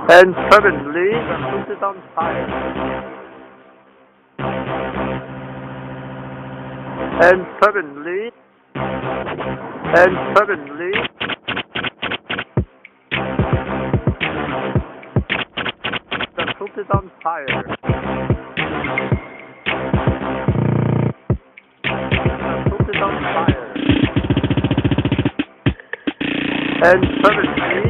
And suddenly, the house is on fire. And suddenly, the house is on fire. The house is on fire. And suddenly,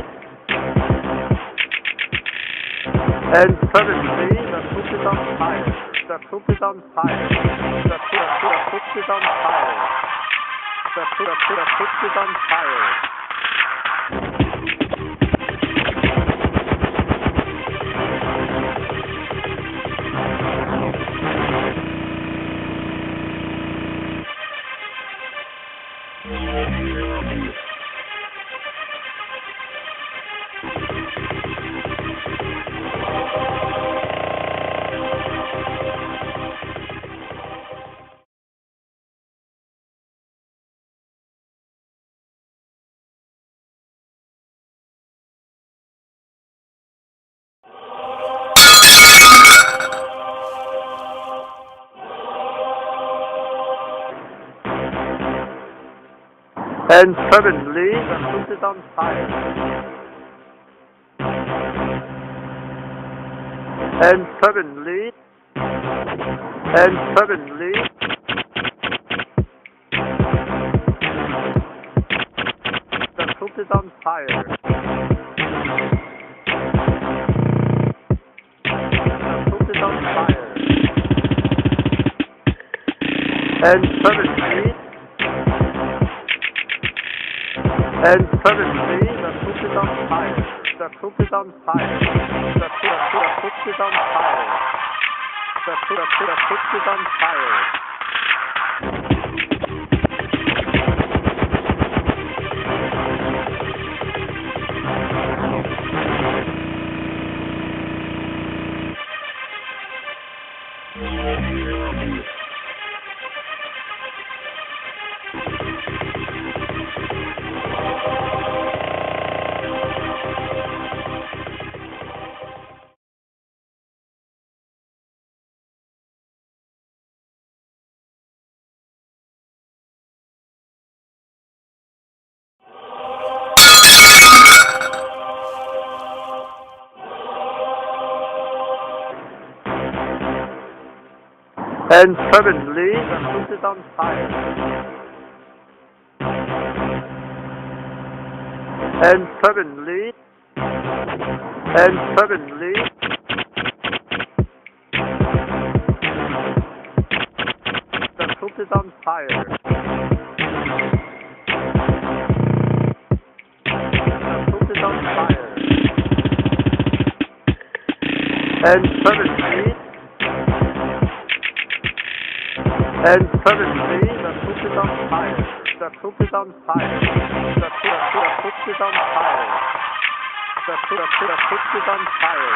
the house is on fire. The house is on fire. The house is on fire. The house is on fire. And suddenly, the house is on fire. And suddenly, the house is on fire. The house is on fire. And suddenly, the house is on fire. The house is on fire. The house is on fire. The house is on fire. And suddenly, the house is on fire. And suddenly, the house is on fire. The house is on fire. And suddenly, the house is on fire. The house is on fire. The house is on fire. The house is on fire.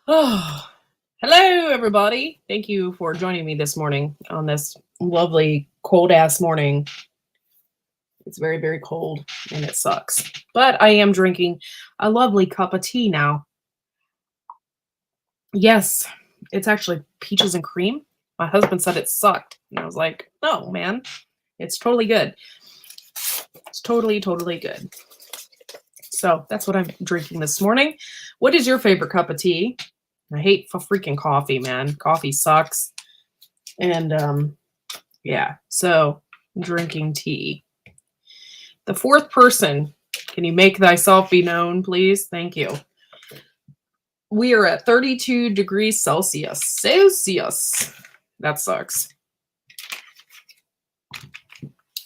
Oh, hello, everybody. Thank you for joining me this morning on this lovely cold-ass morning. It's very, very cold, and it sucks. But I am drinking a lovely cup of tea now. Yes, it's actually peaches and cream. My husband said it sucked, and I was like, no, man. It's totally good. It's totally, totally good. So that's what I'm drinking this morning. What is your favorite cup of tea? I hate freaking coffee, man. Coffee sucks. And yeah, so I'm drinking tea. The fourth person, can you make thyself be known, please? Thank you. We are at 32 degrees Celsius. That sucks.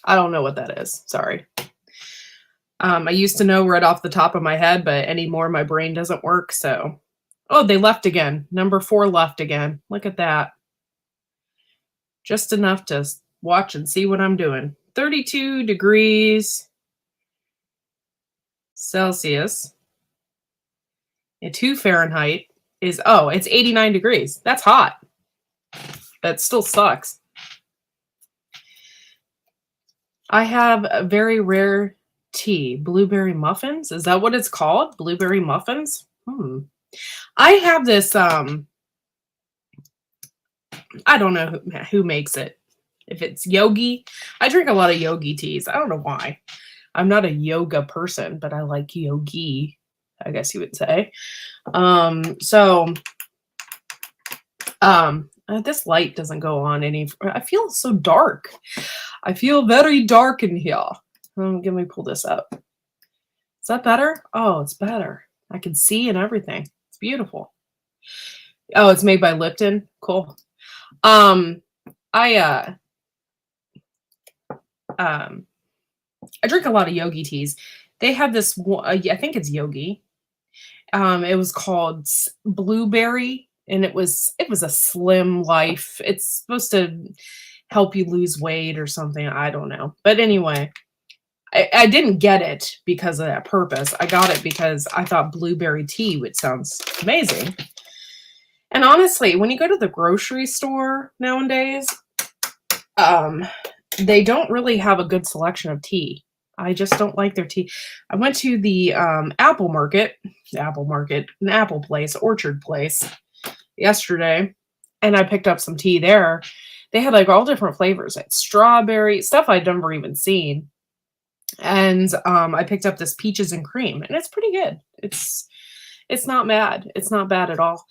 I don't know what that is. Sorry. I used to know right off the top of my head, but anymore my brain doesn't work. So, oh, they left again. Number 4 left again. Look at that. Just enough to watch and see what I'm doing. 32 degrees Celsius and 2 Fahrenheit is, oh, it's 89 degrees. That's hot. That still sucks. I have a very rare tea, blueberry muffins. Is that what it's called? Blueberry muffins? I have this, I don't know who makes it. If it's Yogi, I drink a lot of Yogi teas. I don't know why. I'm not a yoga person, but I like Yogi, I guess you would say. This light doesn't go on any. I feel so dark. I feel very dark in here. Let me pull this up. Is that better? Oh, it's better. I can see and everything. It's beautiful. Oh, it's made by Lipton. Cool. I drink a lot of Yogi teas. They have this, I think it's Yogi. It was called Blueberry, and it was a Slim Life. It's supposed to help you lose weight or something. I don't know. But anyway, I didn't get it because of that purpose. I got it because I thought blueberry tea would sound amazing. And honestly, when you go to the grocery store nowadays, they don't really have a good selection of tea. I just don't like their tea. I went to the an apple place, orchard place yesterday, and I picked up some tea there. They had like all different flavors, like strawberry, stuff I'd never even seen. And I picked up this peaches and cream, and it's pretty good. It's not bad. It's not bad at all.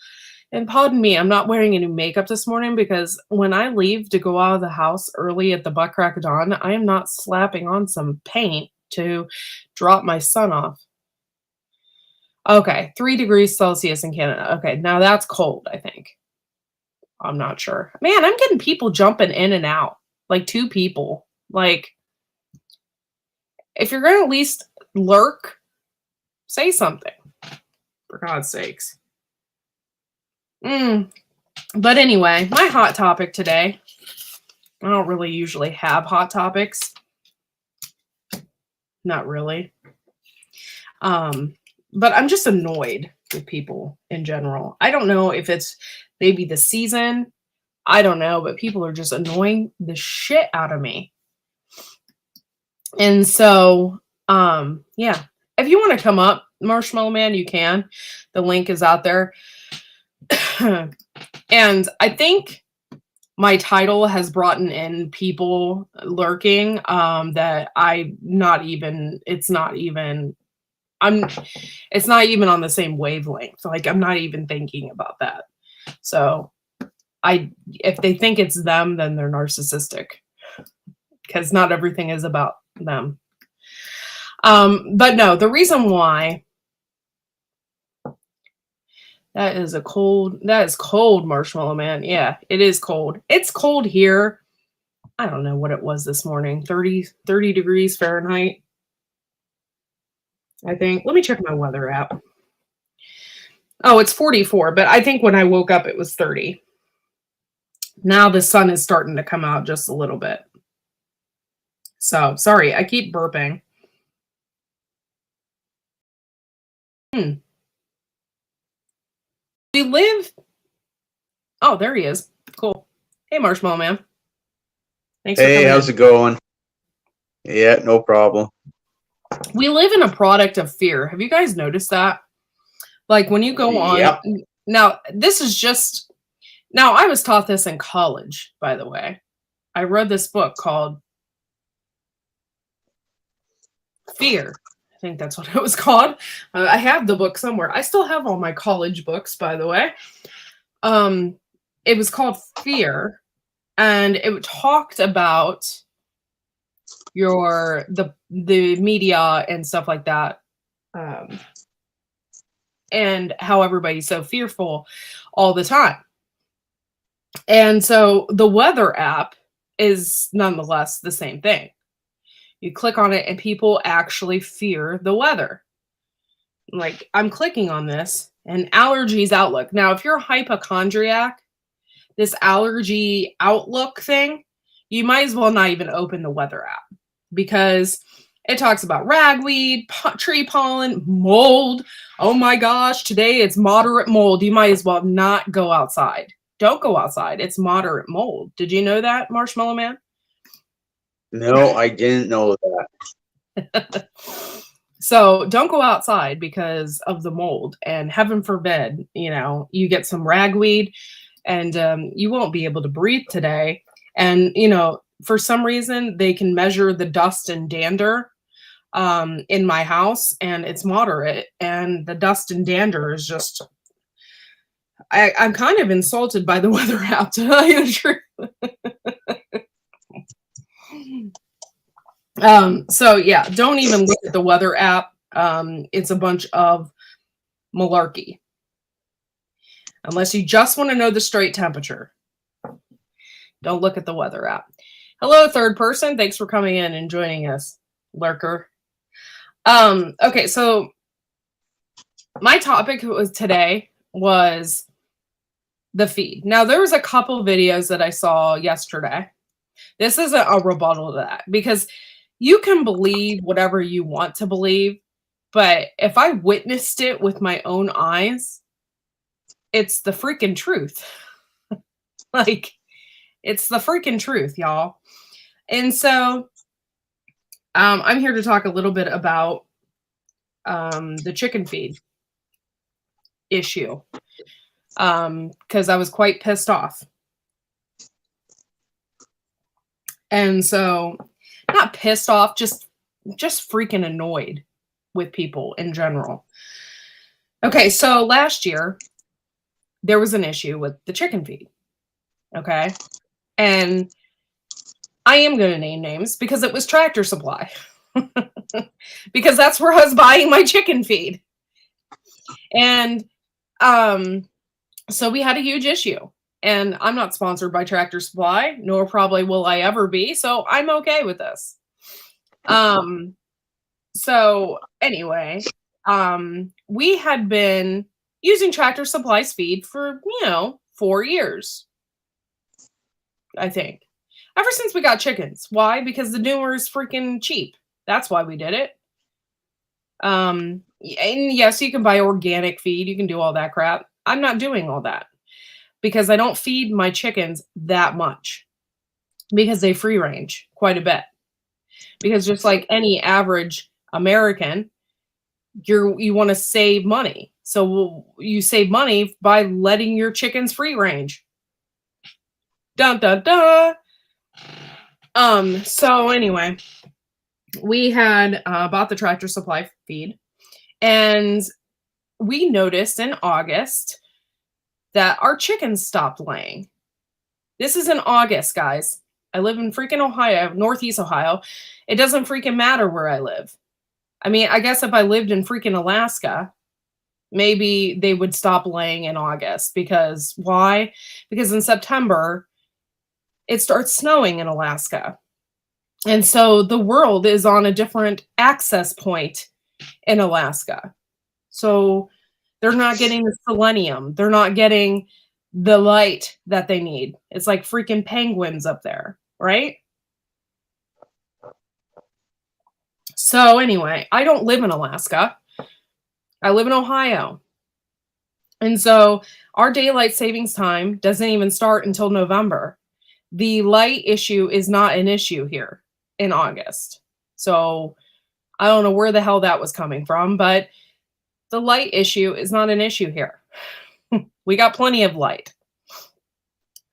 And pardon me, I'm not wearing any makeup this morning because when I leave to go out of the house early at the butt crack of dawn, I am not slapping on some paint to drop my sun off. Okay, 3 degrees Celsius in Canada. Okay, now that's cold, I think. I'm not sure. Man, I'm getting people jumping in and out. Like 2 people. Like, if you're going to at least lurk, say something. For God's sakes. But anyway, my hot topic today. I don't really usually have hot topics. Not really. But I'm just annoyed with people in general. I don't know if it's maybe the season. I don't know, but people are just annoying the shit out of me. And so, yeah. If you want to come up, Marshmallow Man, you can. The link is out there. And I think my title has brought in people lurking that it's not even on the same wavelength. Like, I'm not even thinking about that. So if they think it's them, then they're narcissistic, because not everything is about them. But no, the reason why that is cold, Marshmallow Man. Yeah, it is cold. It's cold here. I don't know what it was this morning. 30 degrees Fahrenheit. I think. Let me check my weather app. Oh, it's 44, but I think when I woke up it was 30. Now the sun is starting to come out just a little bit. So, sorry, I keep burping. We live. Oh, there he is. Cool. Hey, Marshmallow Man. Thanks for coming. Hey, how's it going? Yeah, no problem. We live in a product of fear. Have you guys noticed that? Like, when you go on. Yep. Now, this is just. Now, I was taught this in college, by the way. I read this book called Fear. I think that's what it was called. I have the book somewhere. I still have all my college books, by the way. It was called Fear, and it talked about the media and stuff like that, and how everybody's so fearful all the time. And so the weather app is nonetheless the same thing. You click on it and people actually fear the weather. Like, I'm clicking on this and allergies outlook. Now, if you're a hypochondriac, this allergy outlook thing, you might as well not even open the weather app because it talks about ragweed, tree pollen, mold. Oh my gosh, today it's moderate mold. You might as well not go outside. Don't go outside. It's moderate mold. Did you know that, Marshmallow Man? No, I didn't know that. So don't go outside because of the mold. And heaven forbid, you get some ragweed and you won't be able to breathe today. And, for some reason, they can measure the dust and dander in my house, and it's moderate. And the dust and dander is just, I'm kind of insulted by the weather app, to tell you the truth. So yeah, don't even look at the weather app. It's a bunch of malarkey. Unless you just want to know the straight temperature. Don't look at the weather app. Hello, third person. Thanks for coming in and joining us, lurker. Okay, so my topic today was the feed. Now, there was a couple videos that I saw yesterday. This isn't a rebuttal to that because you can believe whatever you want to believe, but if I witnessed it with my own eyes, it's the freaking truth. Like, it's the freaking truth, y'all. And so I'm here to talk a little bit about the chicken feed issue because I was quite pissed off. And so, not pissed off, just freaking annoyed with people in general. Okay, so last year, there was an issue with the chicken feed. Okay? And I am going to name names because it was Tractor Supply. Because that's where I was buying my chicken feed. And so we had a huge issue. And I'm not sponsored by Tractor Supply, nor probably will I ever be. So I'm okay with this. So anyway, we had been using Tractor Supply's feed for, 4 years. I think. Ever since we got chickens. Why? Because the newer is freaking cheap. That's why we did it. And yes, you can buy organic feed. You can do all that crap. I'm not doing all that because I don't feed my chickens that much because they free range quite a bit. Because just like any average American, you want to save money. So you save money by letting your chickens free range. Dun dun dun. So anyway, we had bought the Tractor Supply feed, and we noticed in August that our chickens stopped laying. This is in August, guys. I live in freaking Ohio, Northeast Ohio. It doesn't freaking matter where I live. I mean, I guess if I lived in freaking Alaska, maybe they would stop laying in August. Because why? Because in September, it starts snowing in Alaska. And so the world is on a different access point in Alaska. So they're not getting the selenium. They're not getting the light that they need. It's like freaking penguins up there, right? So anyway, I don't live in Alaska. I live in Ohio. And so our daylight savings time doesn't even start until November. The light issue is not an issue here in August. So I don't know where the hell that was coming from, but the light issue is not an issue here. We got plenty of light.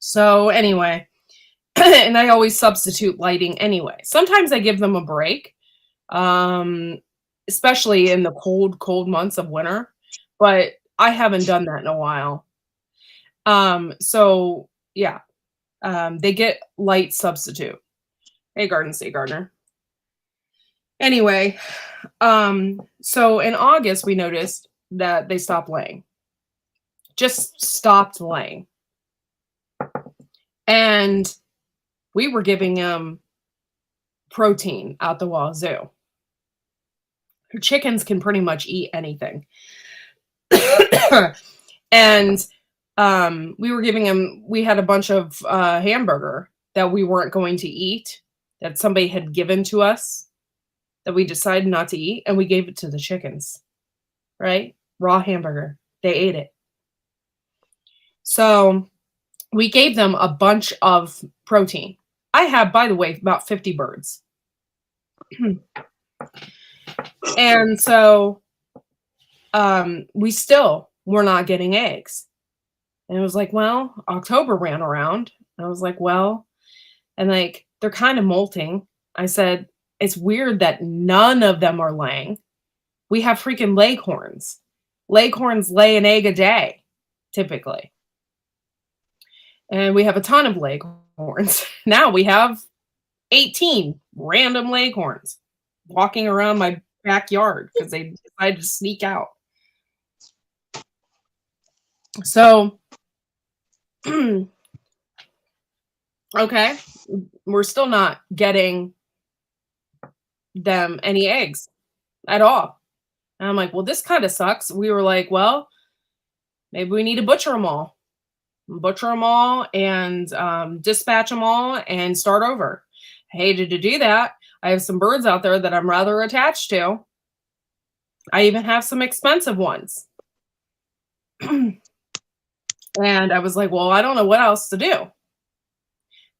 So anyway, and I always substitute lighting anyway. Sometimes I give them a break, especially in the cold months of winter, but I haven't done that in a while. So yeah, they get light substitute. Hey, Garden State Gardener. Anyway, so in August, we noticed that they stopped laying. Just stopped laying. And we were giving them protein out the wazoo. Her chickens can pretty much eat anything. And we were giving them, we had a bunch of hamburger that we weren't going to eat, that somebody had given to us, that we decided not to eat, and we gave it to the chickens, right? Raw hamburger. They ate it. So we gave them a bunch of protein. I have, by the way, about 50 birds. And so we still were not getting eggs. And it was like, well, October ran around. And I was like, well, and like, they're kind of molting. I said, it's weird that none of them are laying. We have freaking leghorns. Leghorns lay an egg a day, typically. And we have a ton of leghorns. Now we have 18 random leghorns walking around my backyard because they decided to sneak out. So, okay, we're still not getting them any eggs at all. And I'm like, well, this kind of sucks. We were like, well, maybe we need to butcher them all. Butcher them all and dispatch them all and start over. I hated to do that. I have some birds out there that I'm rather attached to. I even have some expensive ones. And I was like, well, I don't know what else to do.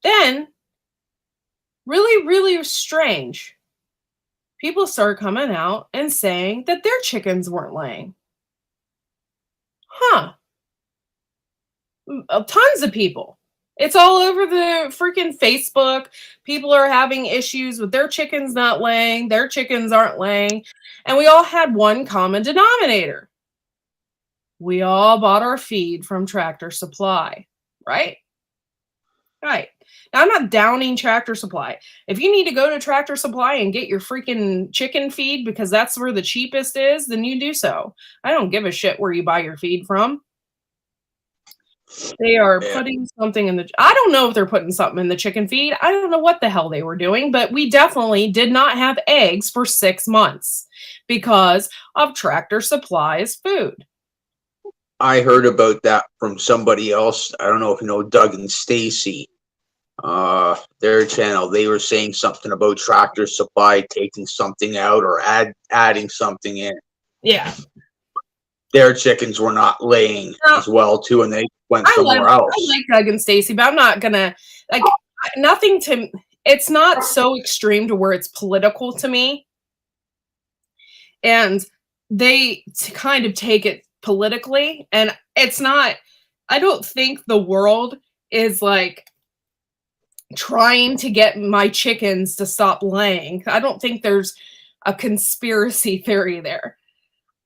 Then, really, really strange, people started coming out and saying that their chickens weren't laying. Huh. Tons of people. It's all over the freaking Facebook. People are having issues with their chickens not laying. Their chickens aren't laying. And we all had one common denominator. We all bought our feed from Tractor Supply, right? Right. Now, I'm not downing Tractor Supply. If you need to go to Tractor Supply and get your freaking chicken feed because that's where the cheapest is, then you do so. I don't give a shit where you buy your feed from. They are putting something in the... I don't know if they're putting something in the chicken feed. I don't know what the hell they were doing, but we definitely did not have eggs for 6 months because of Tractor Supply's food. I heard about that from somebody else. I don't know if you know Doug and Stacy. Their channel. They were saying something about Tractor Supply taking something out or adding something in. Yeah. Their chickens were not laying as well too, and they went somewhere else. I like Doug and Stacy, but I'm not gonna like nothing to. It's not so extreme to where it's political to me, and they kind of take it politically, and it's not. I don't think the world is like trying to get my chickens to stop laying. I don't think there's a conspiracy theory there.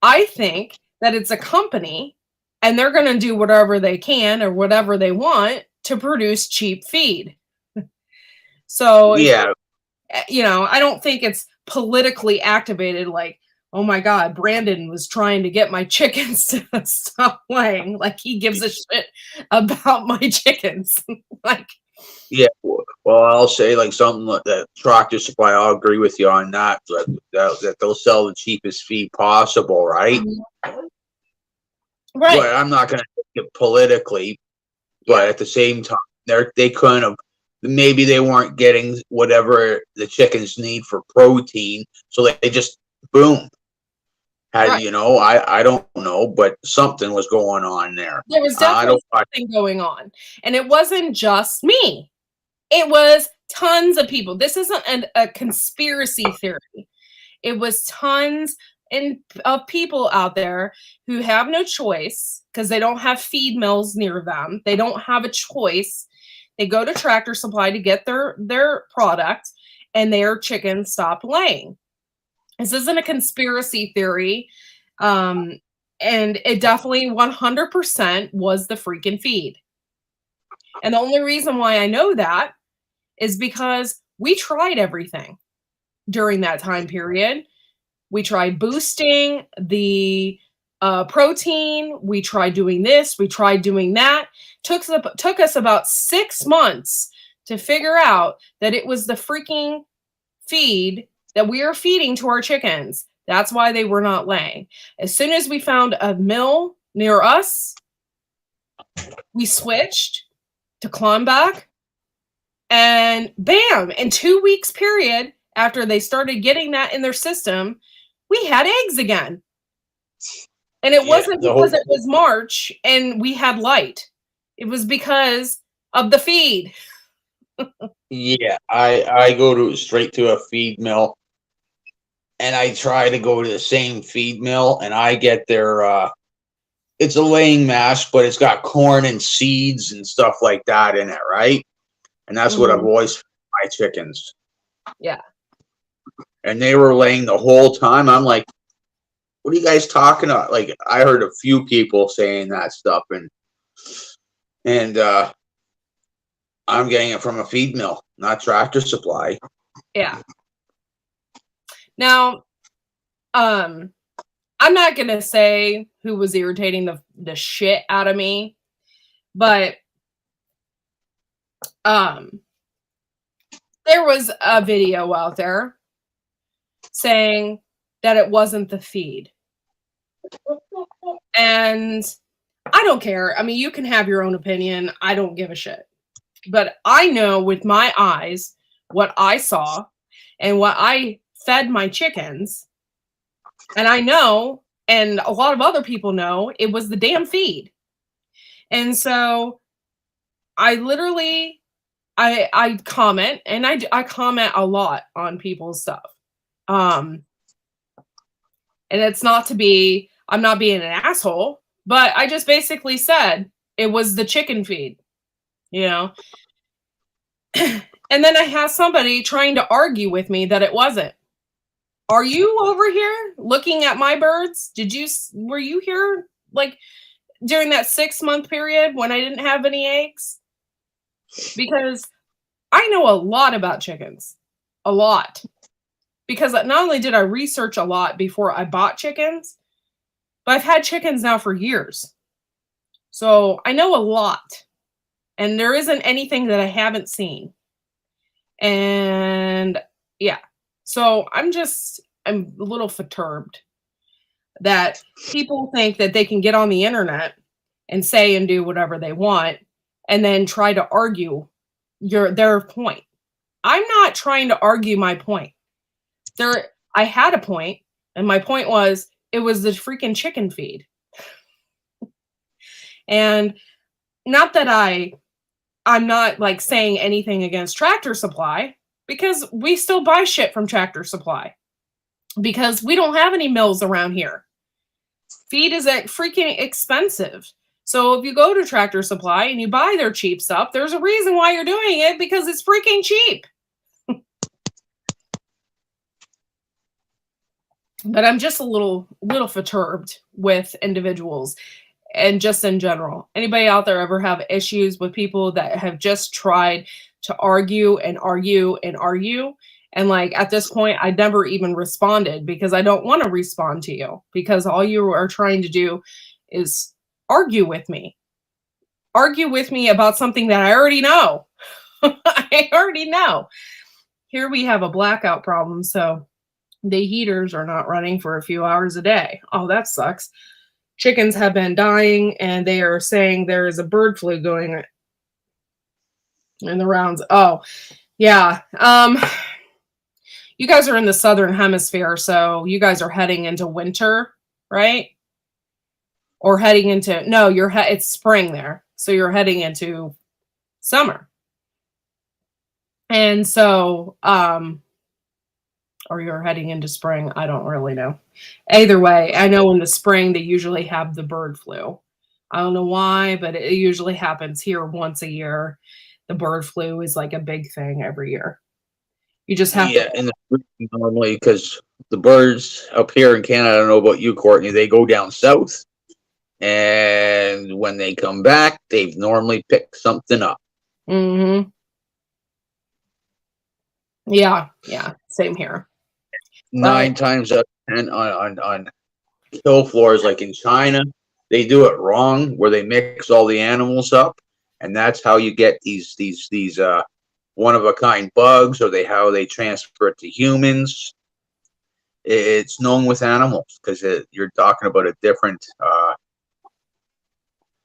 I think that it's a company and they're going to do whatever they can or whatever they want to produce cheap feed. So, yeah, you know, I don't think it's politically activated like, oh my God, Brandon was trying to get my chickens to stop laying. Like he gives a shit about my chickens. Like, yeah. Well, I'll say like something like that. Tractor Supply, I'll agree with you on that. That they'll sell the cheapest feed possible, right? Right. But I'm not going to take it politically. But at the same time, they kind of maybe they weren't getting whatever the chickens need for protein, so they just boom. Had you know, I don't know, but something was going on there. There was definitely something going on, and it wasn't just me. It was tons of people. This isn't a conspiracy theory. It was tons of people out there who have no choice because they don't have feed mills near them. They don't have a choice. They go to Tractor Supply to get their product, and their chickens stop laying. This isn't a conspiracy theory. And it definitely 100% was the freaking feed. And the only reason why I know that is because we tried everything during that time period. We tried boosting the protein. We tried doing this. We tried doing that. Took us about 6 months to figure out that it was the freaking feed that we are feeding to our chickens. That's why they were not laying. As soon as we found a mill near us, we switched to Klonback, and bam, in 2 weeks period, after they started getting that in their system, we had eggs again. And it wasn't because it was March and we had light. It was because of the feed. Yeah, I go straight to a feed mill, and I try to go to the same feed mill, and I get their it's a laying mash, but it's got corn and seeds and stuff like that in it, right? And that's what I've always fed my chickens. Yeah. And they were laying the whole time. I'm like, what are you guys talking about? Like, I heard a few people saying that stuff, and I'm getting it from a feed mill, not Tractor Supply. Yeah. Now, I'm not gonna say who was irritating the shit out of me, but there was a video out there saying that it wasn't the feed. And I don't care. I mean, you can have your own opinion. I don't give a shit. But I know with my eyes what I saw and what I fed my chickens. And I know, and a lot of other people know, it was the damn feed. And so I literally, I comment, and I comment a lot on people's stuff. And it's not to be, I'm not being an asshole, but I just basically said it was the chicken feed, you know? And then I have somebody trying to argue with me that it wasn't. Are you over here looking at my birds? Were you here like during that 6-month period when I didn't have any eggs? Because I know a lot about chickens, a lot. Because not only did I research a lot before I bought chickens, but I've had chickens now for years. So I know a lot. And there isn't anything that I haven't seen. And yeah. So I'm a little perturbed that people think that they can get on the internet and say and do whatever they want and then try to argue their point. I'm not trying to argue my point. I had a point, and my point was it was the freaking chicken feed. And not that I'm not like saying anything against Tractor Supply, because we still buy shit from Tractor Supply because we don't have any mills around here. Feed is freaking expensive. So if you go to Tractor Supply and you buy their cheap stuff, there's a reason why you're doing it, because it's freaking cheap. But I'm just a little perturbed with individuals and just in general. Anybody out there ever have issues with people that have just tried to argue and argue and argue? And like at this point, I never even responded because I don't want to respond to you, because all you are trying to do is argue with me. Argue with me about something that I already know. I already know. Here we have a blackout problem, so the heaters are not running for a few hours a day. Oh, that sucks. Chickens have been dying, and they are saying there is a bird flu going in the rounds. Oh, yeah. You guys are in the southern hemisphere, so you guys are heading into winter, right? Or heading into it's spring there, so you're heading into summer. And so, or you're heading into spring. I don't really know. Either way, I know in the spring they usually have the bird flu. I don't know why, but it usually happens here once a year. The bird flu is like a big thing every year. You just have to. In the spring normally, because the birds up here in Canada, I don't know about you, Courtney, they go down south. And when they come back, they've normally picked something up. Mm-hmm. Yeah. Same here. 9 times out of 10 on kill floors, like in China, they do it wrong, where they mix all the animals up, and that's how you get these one-of-a-kind bugs, or how they transfer it to humans. It's known with animals because you're talking about a different, I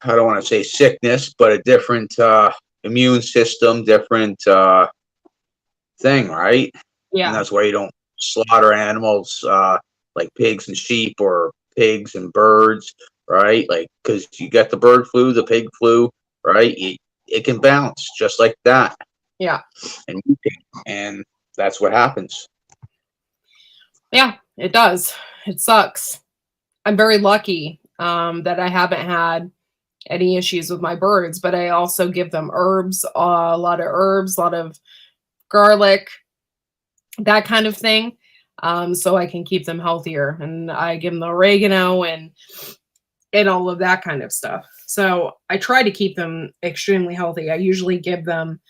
don't want to say sickness, but a different immune system, different thing, right? And Yeah. that's why you don't slaughter animals like pigs and sheep, or pigs and birds, right? Like, because you get the bird flu, the pig flu, right? It can bounce just like that. Yeah. And that's what happens. Yeah, it does. It sucks. I'm very lucky that I haven't had any issues with my birds, but I also give them herbs, a lot of garlic, that kind of thing, so I can keep them healthier. And I give them the oregano and all of that kind of stuff. So I try to keep them extremely healthy. I usually give them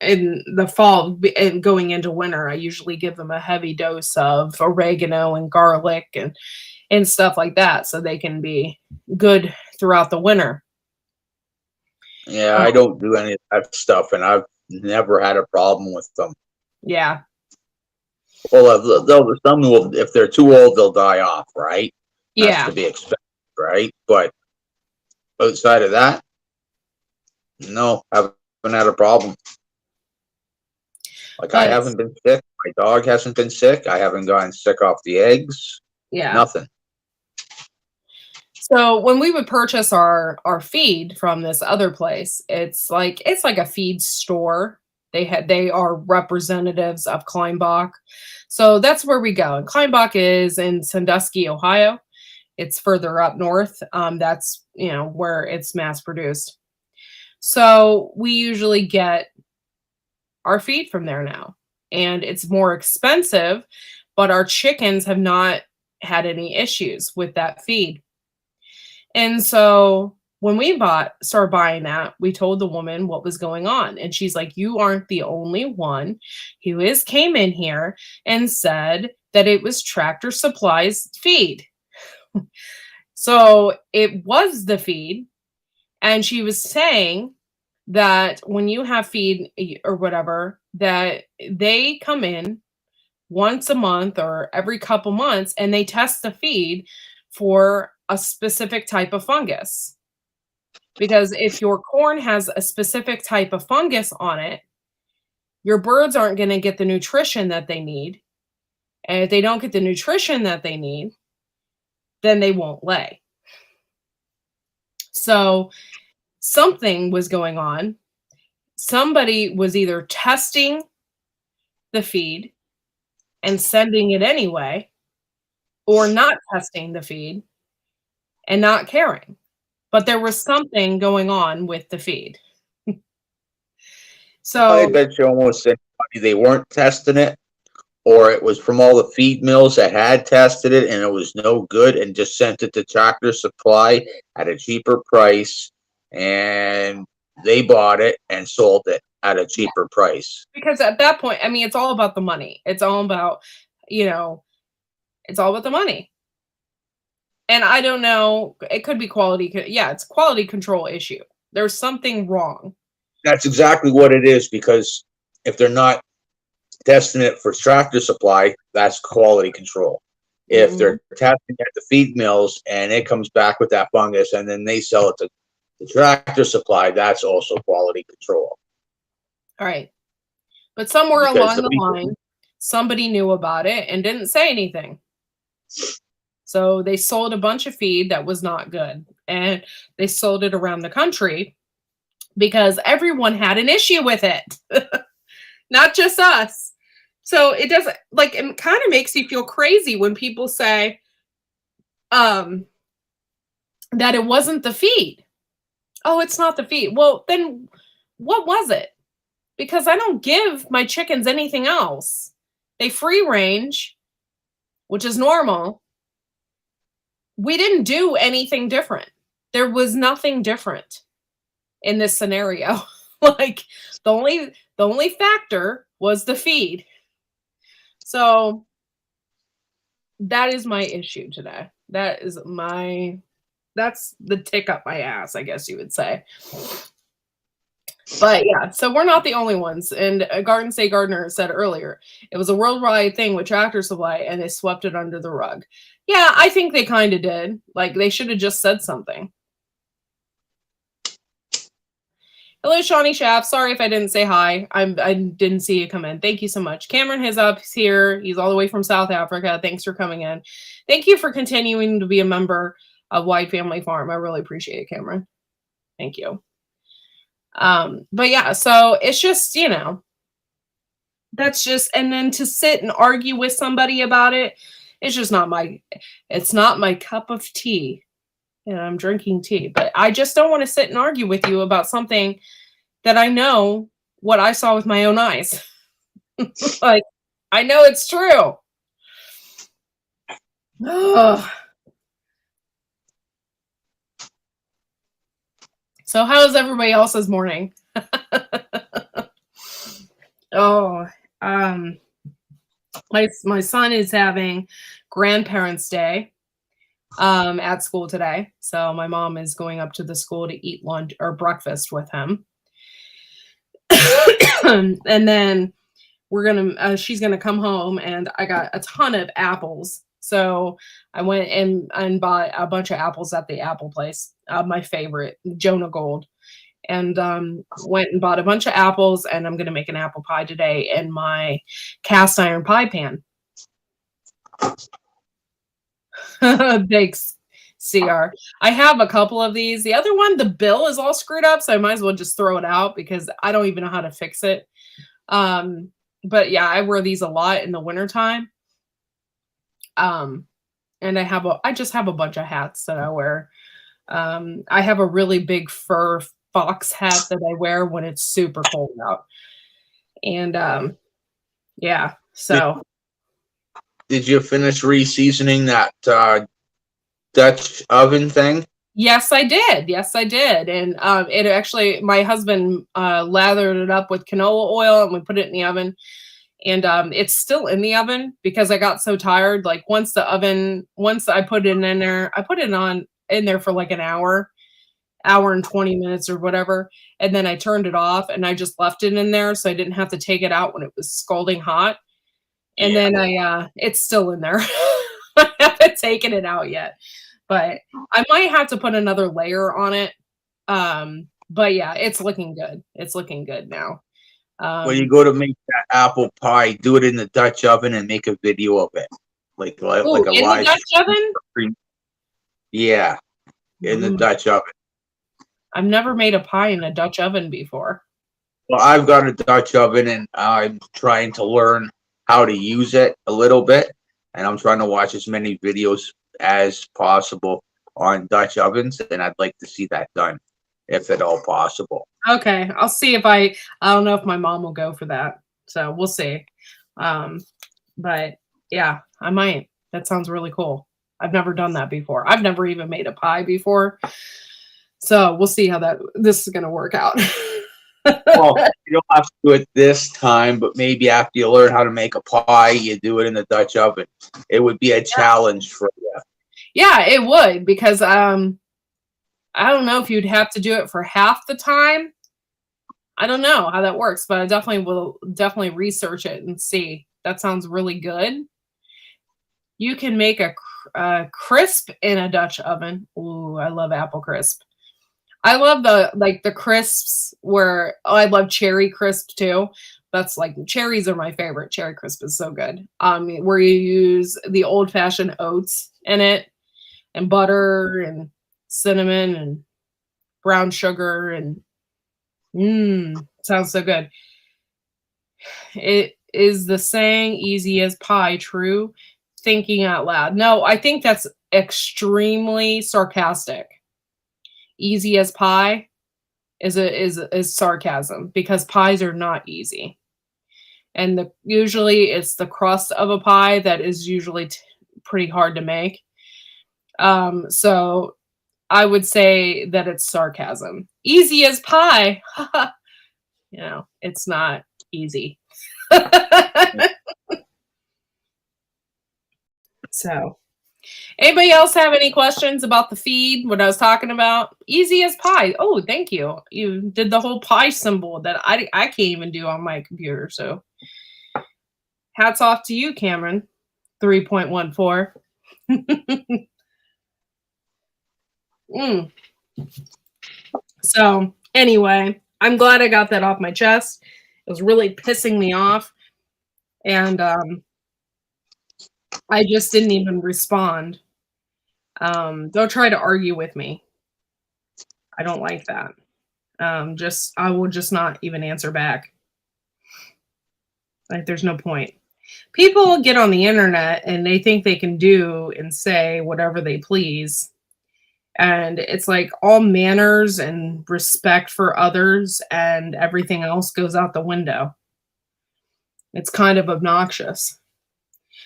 in the fall and going into winter, I usually give them a heavy dose of oregano and garlic and stuff like that, so they can be good throughout the winter. Yeah, I don't do any of that stuff, and I've never had a problem with them. Yeah. Well, some will, if they're too old, they'll die off, right? That's Yeah. to be expected, right? But outside of that, no, I haven't had a problem. Like, I haven't been sick. My dog hasn't been sick. I haven't gotten sick off the eggs. Yeah. Nothing. So when we would purchase our feed from this other place, it's like a feed store. They are representatives of Kleinbach. So that's where we go. And Kleinbach is in Sandusky, Ohio. It's further up north. That's, where it's mass produced. So we usually get our feed from there now. And it's more expensive, but our chickens have not had any issues with that feed. And so when we started buying that, we told the woman what was going on. And she's like, you aren't the only one who came in here and said that it was Tractor Supply's feed. So it was the feed. And she was saying that when you have feed or whatever, that they come in once a month or every couple months and they test the feed for a specific type of fungus. Because if your corn has a specific type of fungus on it, your birds aren't going to get the nutrition that they need. And if they don't get the nutrition that they need, then they won't lay. So something was going on. Somebody was either testing the feed and sending it anyway, or not testing the feed and not caring. But there was something going on with the feed. So I bet you almost anybody, they weren't testing it, or it was from all the feed mills that had tested it and it was no good and just sent it to Tractor Supply at a cheaper price, and they bought it and sold it at a cheaper price. Because at that point, I mean, it's all about the money. It's all about, it's all about the money. And I don't know, it could be quality. Yeah, it's quality control issue. There's something wrong. That's exactly what it is, because if they're not testing it for Tractor Supply, that's quality control. If they're testing at the feed mills and it comes back with that fungus and then they sell it to the Tractor Supply, that's also quality control. All right. But somewhere along the line, somebody knew about it and didn't say anything. So they sold a bunch of feed that was not good. And they sold it around the country because everyone had an issue with it. Not just us. So it doesn't, like, it kind of makes you feel crazy when people say that it wasn't the feed. Oh, it's not the feed. Well, then what was it? Because I don't give my chickens anything else. They free range, which is normal. We didn't do anything different. There was nothing different in this scenario. Like, the only factor was the feed. So that is my issue today. That's the tick up my ass, I guess you would say. But yeah, so we're not the only ones. And Garden State Gardener said earlier, it was a worldwide thing with Tractor Supply and they swept it under the rug. Yeah, I think they kind of did. Like they should have just said something. Hello, Shawnee Shaft. Sorry if I didn't say hi. I didn't see you come in. Thank you so much. Cameron He's here. He's all the way from South Africa. Thanks for coming in. Thank you for continuing to be a member of White Family Farm. I really appreciate it, Cameron. Thank you. But yeah, so it's just, you know, that's just, and then to sit and argue with somebody about it, it's just not it's not my cup of tea. And I'm drinking tea, but I just don't want to sit and argue with you about something that I know what I saw with my own eyes. Like, I know it's true. Oh. So how is everybody else's morning? Oh, my son is having Grandparents' Day at school today. So my mom is going up to the school to eat lunch or breakfast with him. And then she's gonna come home, and I got a ton of apples. So I went and bought a bunch of apples at the apple place, my favorite, Jonah Gold. And went and bought a bunch of apples, and I'm gonna make an apple pie today in my cast iron pie pan. Thanks, CR. I have a couple of these. The other one, the bill is all screwed up, so I might as well just throw it out because I don't even know how to fix it. But yeah, I wear these a lot in the wintertime. And I just have a bunch of hats that I wear. I have a really big fur fox hat that I wear when it's super cold out. And yeah, so. Did you finish reseasoning that Dutch oven thing? Yes, I did. Yes, I did. And it actually, my husband lathered it up with canola oil, and we put it in the oven. And it's still in the oven because I got so tired. Like once I put it in there, I put it in there for like an hour and 20 minutes or whatever. And then I turned it off and I just left it in there so I didn't have to take it out when it was scalding hot. And then it's still in there. I haven't taken it out yet, but I might have to put another layer on it. But yeah, it's looking good. It's looking good now. When you go to make that apple pie, do it in the Dutch oven and make a video of it, like a live the Dutch oven. Yeah, in the Dutch oven. I've never made a pie in a Dutch oven before. Well, I've got a Dutch oven, and I'm trying to learn how to use it a little bit, and I'm trying to watch as many videos as possible on Dutch ovens, and I'd like to see that done, if at all possible. Okay, I'll see if I don't know if my mom will go for that, so we'll see. But yeah, I might. That sounds really cool. I've never done that before. I've never even made a pie before, so we'll see how this is going to work out. Well, you don't have to do it this time, but maybe after you learn how to make a pie, you do it in the Dutch oven. It would be a challenge for you. Yeah, it would, because I don't know if you'd have to do it for half the time. I don't know how that works, but I definitely will research it and see. That sounds really good. You can make a crisp in a Dutch oven. Ooh, I love apple crisp. I love the crisps I love cherry crisp too. That's like, cherries are my favorite. Cherry crisp is so good. Where you use the old fashioned oats in it, and butter and cinnamon and brown sugar, and sounds so good. It is the saying easy as pie true? Thinking out loud. No, I think that's extremely sarcastic. Easy as pie is sarcasm, because pies are not easy. And usually it's the crust of a pie that is usually pretty hard to make. So I would say that it's sarcasm. Easy as pie. It's not easy. So Anybody else have any questions about the feed? What I was talking about? Easy as pie. Oh, thank you. You did the whole pie symbol that I can't even do on my computer. So hats off to you, Cameron. 3.14. So anyway, I'm glad I got that off my chest. It was really pissing me off. And I just didn't even respond. Don't try to argue with me. I don't like that. I will just not even answer back. Like, there's no point. People get on the internet and they think they can do and say whatever they please. And it's like all manners and respect for others and everything else goes out the window. It's kind of obnoxious.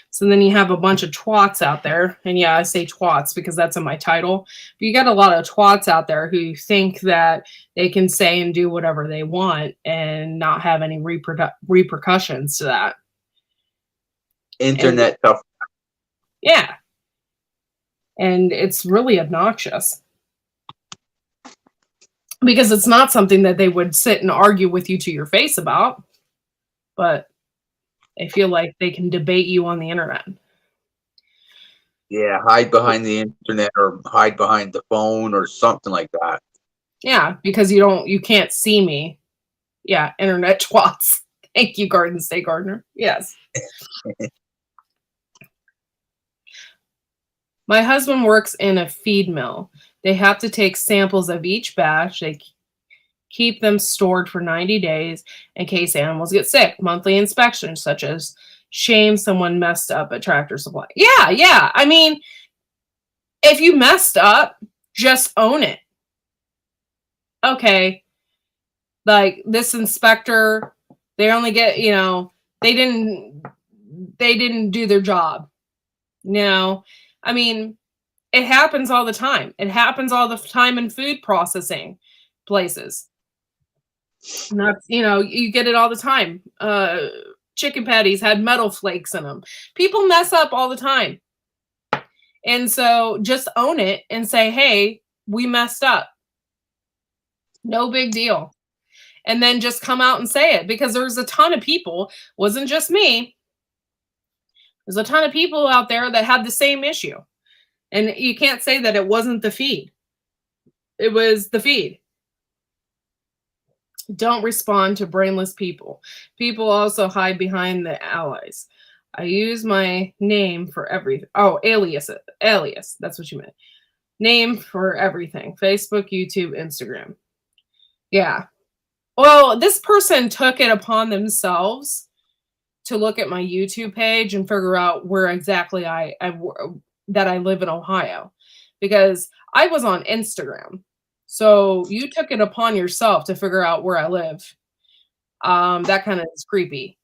So then you have a bunch of twats out there. And yeah, I say twats because that's in my title. But you got a lot of twats out there who think that they can say and do whatever they want and not have any repercussions to that. Internet tough. Yeah. And it's really obnoxious. Because it's not something that they would sit and argue with you to your face about. But they feel like they can debate you on the internet. Yeah, hide behind the internet or hide behind the phone or something like that. Yeah, because you can't see me. Yeah, internet twats. Thank you, Garden State Gardener. Yes. My husband works in a feed mill. They have to take samples of each batch. They keep them stored for 90 days in case animals get sick. Monthly inspections, such as shame someone messed up at Tractor Supply. Yeah. I mean, if you messed up, just own it. Okay. Like this inspector, they only get, they didn't do their job. I mean, it happens all the time. It happens all the time in food processing places. And that's, you get it all the time. Chicken patties had metal flakes in them. People mess up all the time. And so just own it and say, hey, we messed up. No big deal. And then just come out and say it, because there's a ton of people, wasn't just me. There's a ton of people out there that had the same issue. And you can't say that it wasn't the feed. It was the feed. Don't respond to brainless people. People also hide behind the allies. I use my name for everything. Oh, alias. That's what you meant. Name for everything. Facebook, YouTube, Instagram. Yeah. Well, this person took it upon themselves to look at my YouTube page and figure out where exactly that I live in Ohio, because I was on Instagram. So you took it upon yourself to figure out where I live. That kind of is creepy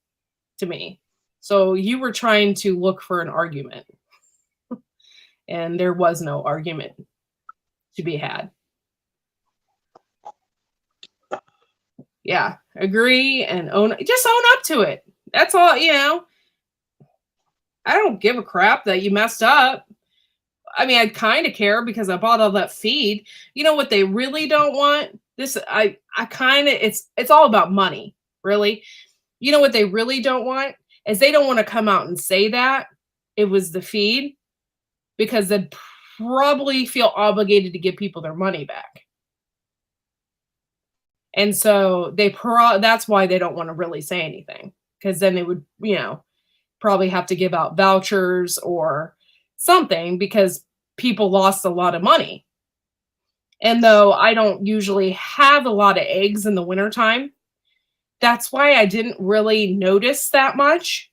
to me. So you were trying to look for an argument, and there was no argument to be had. Yeah, agree and just own up to it. That's all, I don't give a crap that you messed up. I mean, I kind of care because I bought all that feed. You know what they really don't want? It's all about money, really. You know what they really don't want is they don't want to come out and say that it was the feed, because they'd probably feel obligated to give people their money back. And so that's why they don't want to really say anything, because then they would, probably have to give out vouchers or something, because people lost a lot of money. And though I don't usually have a lot of eggs in the wintertime, that's why I didn't really notice that much,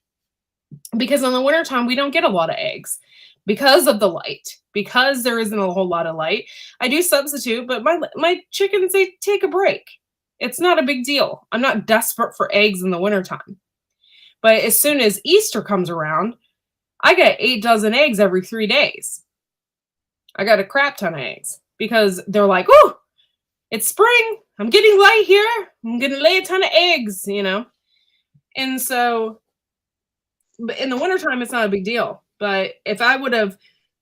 because in the wintertime, we don't get a lot of eggs because of the light, because there isn't a whole lot of light. I do substitute, but my chickens, they take a break. It's not a big deal. I'm not desperate for eggs in the wintertime. But as soon as Easter comes around, I get 8 dozen eggs every 3 days. I got a crap ton of eggs, because they're like, oh, it's spring. I'm getting light here. I'm going to lay a ton of eggs, And so, but in the wintertime, it's not a big deal. But if I would have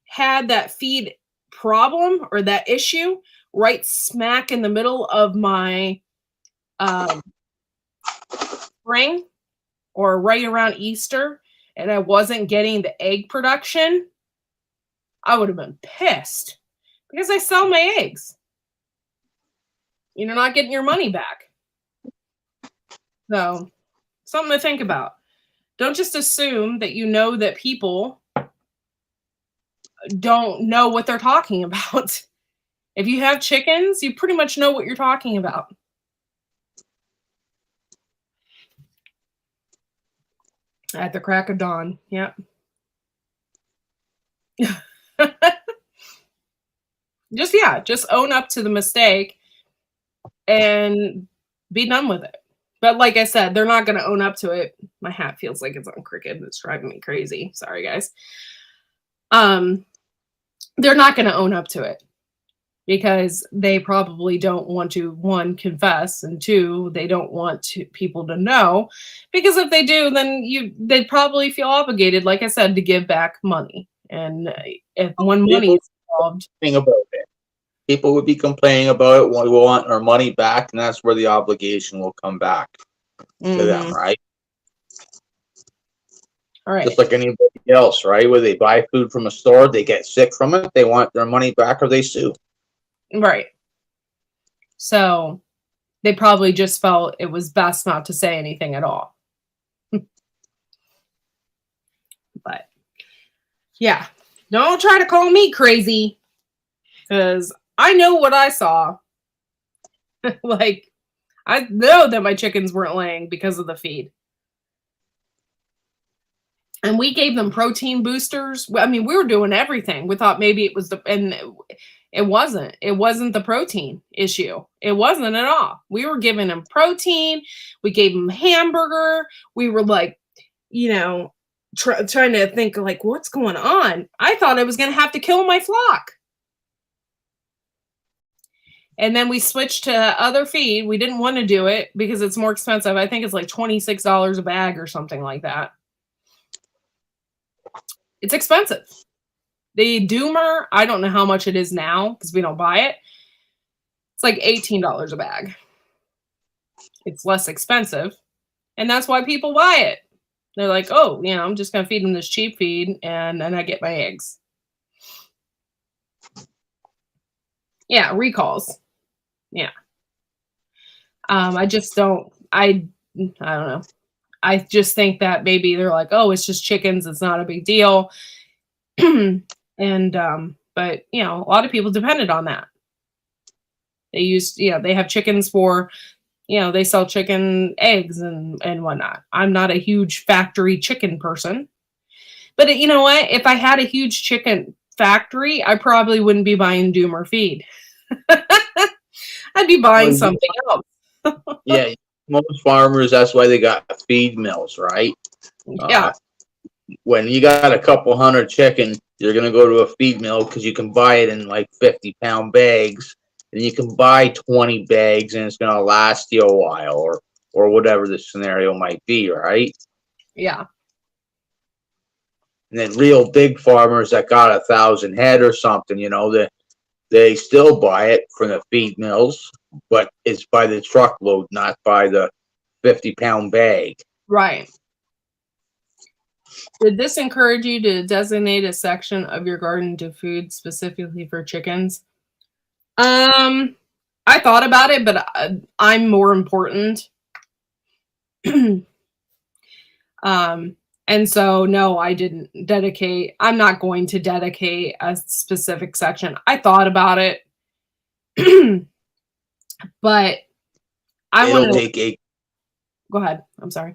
had that feed problem or that issue right smack in the middle of my spring or right around Easter, and I wasn't getting the egg production, I would have been pissed because I sell my eggs. You're not getting your money back. So, something to think about. Don't just assume that you know that people don't know what they're talking about. If you have chickens, you pretty much know what you're talking about. At the crack of dawn. Yep. Just own up to the mistake and be done with it. But like I said, they're not going to own up to it. My hat feels like it's on crooked. It's driving me crazy. Sorry, guys. They're not going to own up to it because they probably don't want to, one, confess, and two, they don't want people to know. Because if they do, then they'd probably feel obligated, like I said, to give back money. And if when money is involved, think about it. People would be complaining about it. We want our money back, and that's where the obligation will come back to them, right? All right. Just like anybody else, right? Where they buy food from a store, they get sick from it, they want their money back, or they sue. Right. So they probably just felt it was best not to say anything at all. But yeah, don't try to call me crazy because I know what I saw. Like, I know that my chickens weren't laying because of the feed. And we gave them protein boosters. I mean, we were doing everything. We thought maybe it was and it wasn't. It wasn't the protein issue. It wasn't at all. We were giving them protein. We gave them hamburger. We were like, trying to think like, what's going on? I thought I was going to have to kill my flock. And then we switched to other feed. We didn't want to do it because it's more expensive. I think it's like $26 a bag or something like that. It's expensive. The Doomer, I don't know how much it is now because we don't buy it. It's like $18 a bag. It's less expensive. And that's why people buy it. They're like, oh, I'm just going to feed them this cheap feed and then I get my eggs. Yeah, recalls. Yeah. I don't know. I just think that maybe they're like, oh, it's just chickens. It's not a big deal. But a lot of people depended on that. They they have chickens for, they sell chicken eggs and whatnot. I'm not a huge factory chicken person, but you know what? If I had a huge chicken factory, I probably wouldn't be buying Doomer feed. I'd be buying something else. Yeah, most farmers, that's why they got feed mills, right? Yeah. When you got a couple hundred chicken, you're going to go to a feed mill because you can buy it in like 50-pound bags, and you can buy 20 bags, and it's going to last you a while, or whatever the scenario might be, right? Yeah. And then real big farmers that got 1,000 head or something, they still buy it from the feed mills, but it's by the truckload, not by the 50-pound bag. Right. Did this encourage you to designate a section of your garden to food specifically for chickens? I thought about it, but I'm more important. And so, no, I didn't dedicate. I'm not going to dedicate a specific section. I thought about it, but I want to. Go ahead. I'm sorry.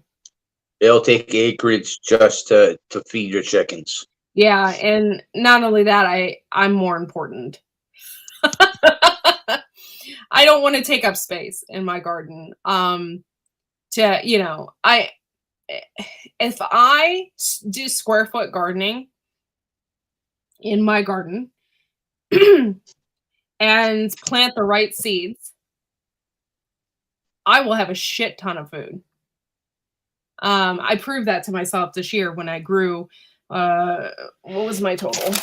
It'll take acreage just to feed your chickens. Yeah, and not only that, I'm more important. I don't want to take up space in my garden. If I do square foot gardening in my garden and plant the right seeds, I will have a shit ton of food. I proved that to myself this year when I grew, what was my total?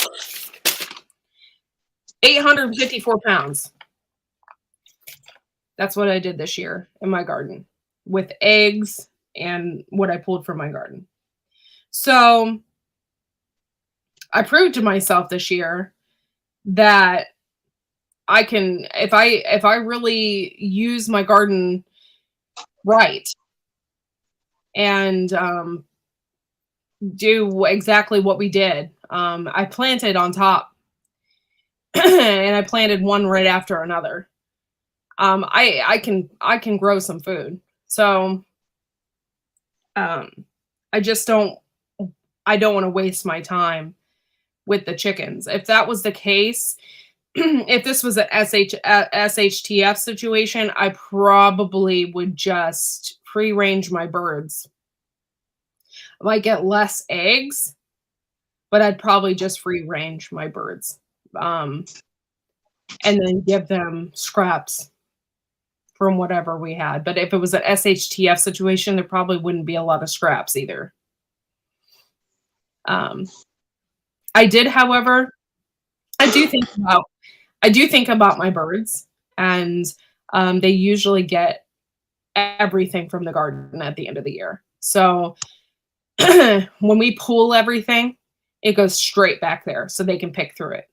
854 pounds. That's what I did this year in my garden with eggs and what I pulled from my garden. So I proved to myself this year that I can, if I really use my garden right and do exactly what we did. I planted on top and I planted one right after another. I can grow some food. So I just don't want to waste my time with the chickens. If that was the case, if this was a SHTF situation, I probably would just free range my birds. I might get less eggs, but I'd probably just free range my birds. And then give them scraps from whatever we had. But if it was an SHTF situation, there probably wouldn't be a lot of scraps either. I did, however, I do think about my birds, and they usually get everything from the garden at the end of the year. So when we pull everything, it goes straight back there so they can pick through it.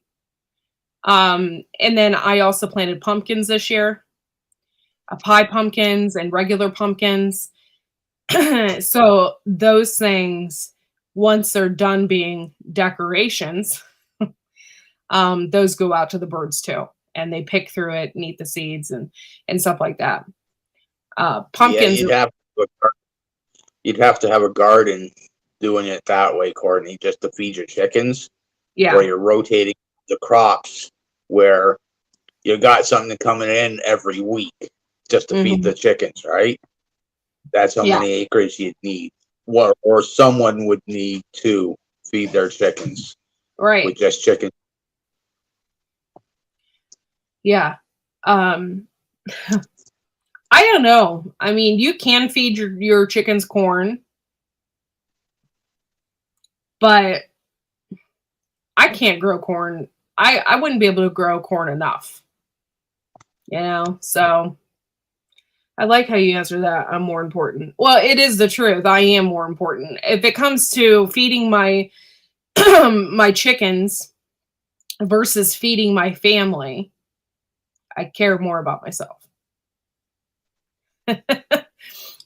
And then I also planted pumpkins this year, pie pumpkins and regular pumpkins. So those things, once they're done being decorations, those go out to the birds too, and they pick through it and eat the seeds and stuff like that. Pumpkins. Yeah, you'd have to have a garden doing it that way, Courtney, just to feed your chickens. Yeah. Where you're rotating the crops, where you got something coming in every week just to feed the chickens, right? That's how many acres you'd need. Or someone would need to feed their chickens. Right. With just chickens. Yeah. I don't know. I mean, you can feed your chickens corn, but I can't grow corn. I wouldn't be able to grow corn enough. You know, so I like how you answer that. I'm more important. Well, it is the truth. I am more important. If it comes to feeding my my chickens versus feeding my family, I care more about myself.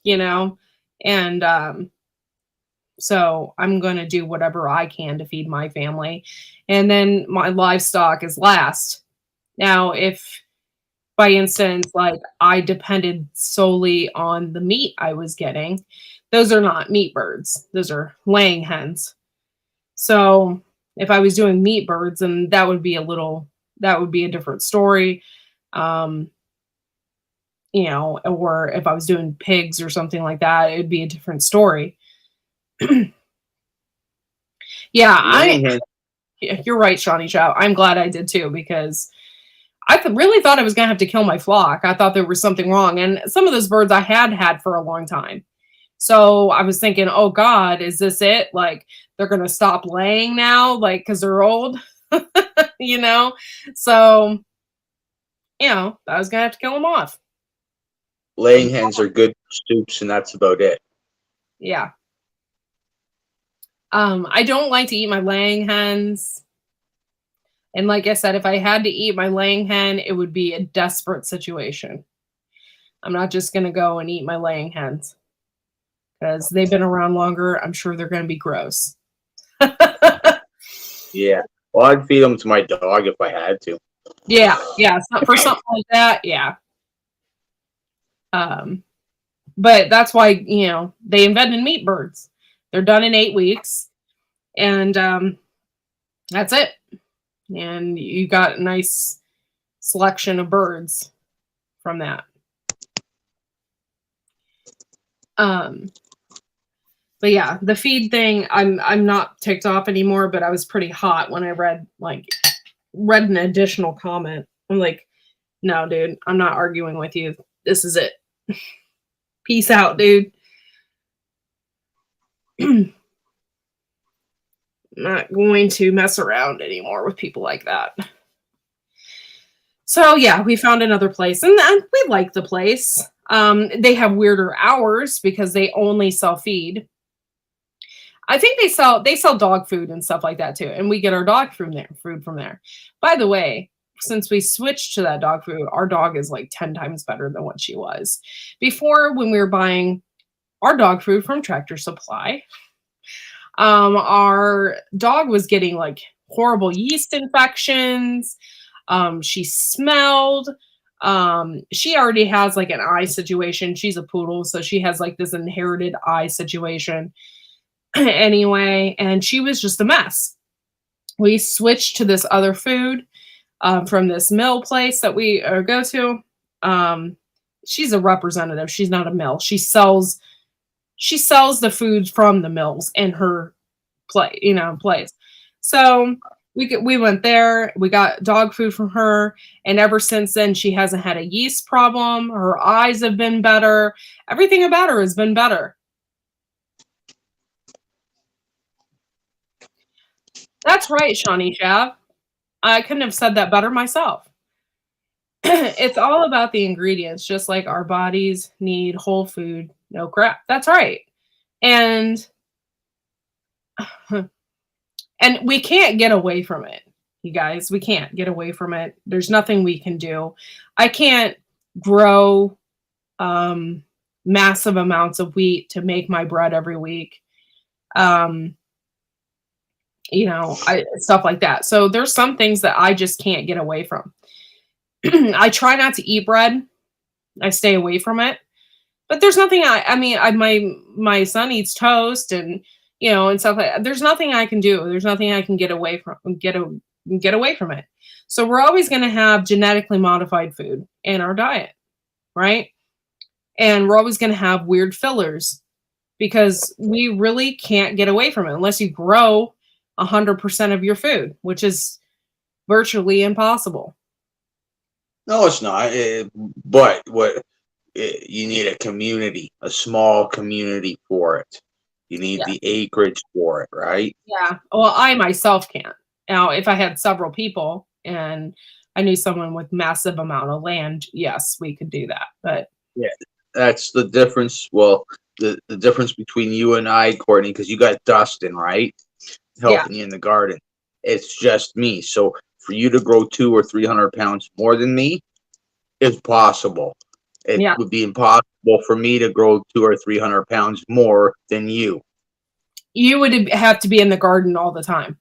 You know, and so I'm going to do whatever I can to feed my family, and then my livestock is last. Now, if by instance, like I depended solely on the meat I was getting, those are not meat birds. Those are laying hens. So if I was doing meat birds, then that would be a different story. You know, or if I was doing pigs or something like that, it'd be a different story. Yeah, you're right, Shawnee Chow. I'm glad I did too, because I really thought I was going to have to kill my flock. I thought there was something wrong. And some of those birds I had for a long time. So I was thinking, oh God, is this it? Like, they're going to stop laying now, like, because they're old, you know? So, you know, I was going to have to kill them off. Laying hens are good stoops, and that's about it. Yeah. I don't like to eat my laying hens. And like I said, if I had to eat my laying hen, it would be a desperate situation. I'm not just going to go and eat my laying hens because they've been around longer. I'm sure they're going to be gross. Yeah. Well, I'd feed them to my dog if I had to. Yeah. For something like that, yeah. But that's why, you know, they invented meat birds. They're done in 8 weeks. And that's it. And you got a nice selection of birds from that. But yeah, the feed thing, I'm not ticked off anymore, but I was pretty hot when I read an additional comment. I'm like, no, dude, I'm not arguing with you. This is it. Peace out, dude. Not going to mess around anymore with people like that. So yeah, we found another place, and we like the place. They have weirder hours because they only sell feed. I think they sell dog food and stuff like that too, and we get our dog food from there. By the way, since we switched to that dog food, our dog is like 10 times better than what she was before. When we were buying our dog food from Tractor Supply, our dog was getting like horrible yeast infections. She smelled. She already has like an eye situation. She's a poodle, so she has like this inherited eye situation anyway, and she was just a mess. We switched to this other food from this mill place that we go to. She's a representative. She's not a mill. She sells the foods from the mills in her place. So we went there. We got dog food from her, and ever since then, she hasn't had a yeast problem. Her eyes have been better. Everything about her has been better. That's right, Shawnee Shav. I couldn't have said that better myself. It's all about the ingredients, just like our bodies need whole food, no crap. That's right. And and we can't get away from it, you guys. We can't get away from it. There's nothing we can do. I can't grow massive amounts of wheat to make my bread every week. Stuff like that. So there's some things that I just can't get away from. I try not to eat bread. I stay away from it. But there's nothing my son eats toast and and stuff like that. There's nothing I can do. There's nothing I can get away from it. So we're always going to have genetically modified food in our diet, right? And we're always going to have weird fillers because we really can't get away from it unless you grow 100% of your food, which is virtually impossible. No, it's not. But you need a community, a small community for it. You need the acreage for it, right? Yeah. Well, I myself can't. Now, if I had several people and I knew someone with massive amount of land, yes, we could do that. But yeah, that's the difference. Well, the difference between you and I, Courtney, because you got Dustin, right? Helping you in the garden. It's just me. So for you to grow 200 or 300 pounds more than me is possible. It would be impossible for me to grow 200 or 300 pounds more than you. You would have to be in the garden all the time.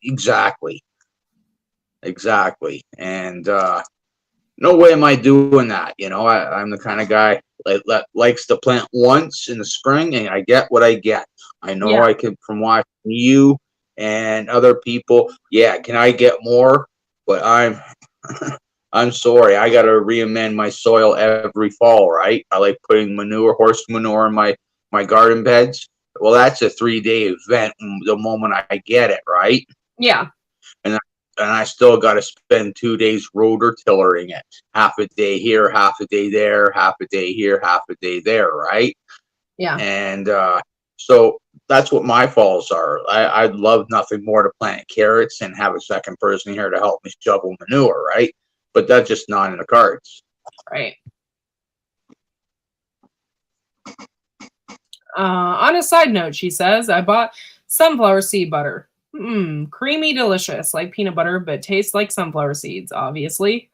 Exactly. And no way am I doing that. I'm the kind of guy that likes to plant once in the spring, and I get what I get. I know I can, from watching you and other people. Yeah, can I get more? But I'm sorry. I got to re-amend my soil every fall, right? I like putting horse manure in my garden beds. Well, that's a 3-day event the moment I get it, right? Yeah. And I still got to spend 2 days rotor tillering it. Half a day here, half a day there, half a day here, half a day there, right? Yeah. And so that's what my falls are. I'd love nothing more to plant carrots and have a second person here to help me shovel manure, right? But that's just not in the cards. Right. On a side note, she says, I bought sunflower seed butter. Creamy, delicious, like peanut butter, but tastes like sunflower seeds, obviously.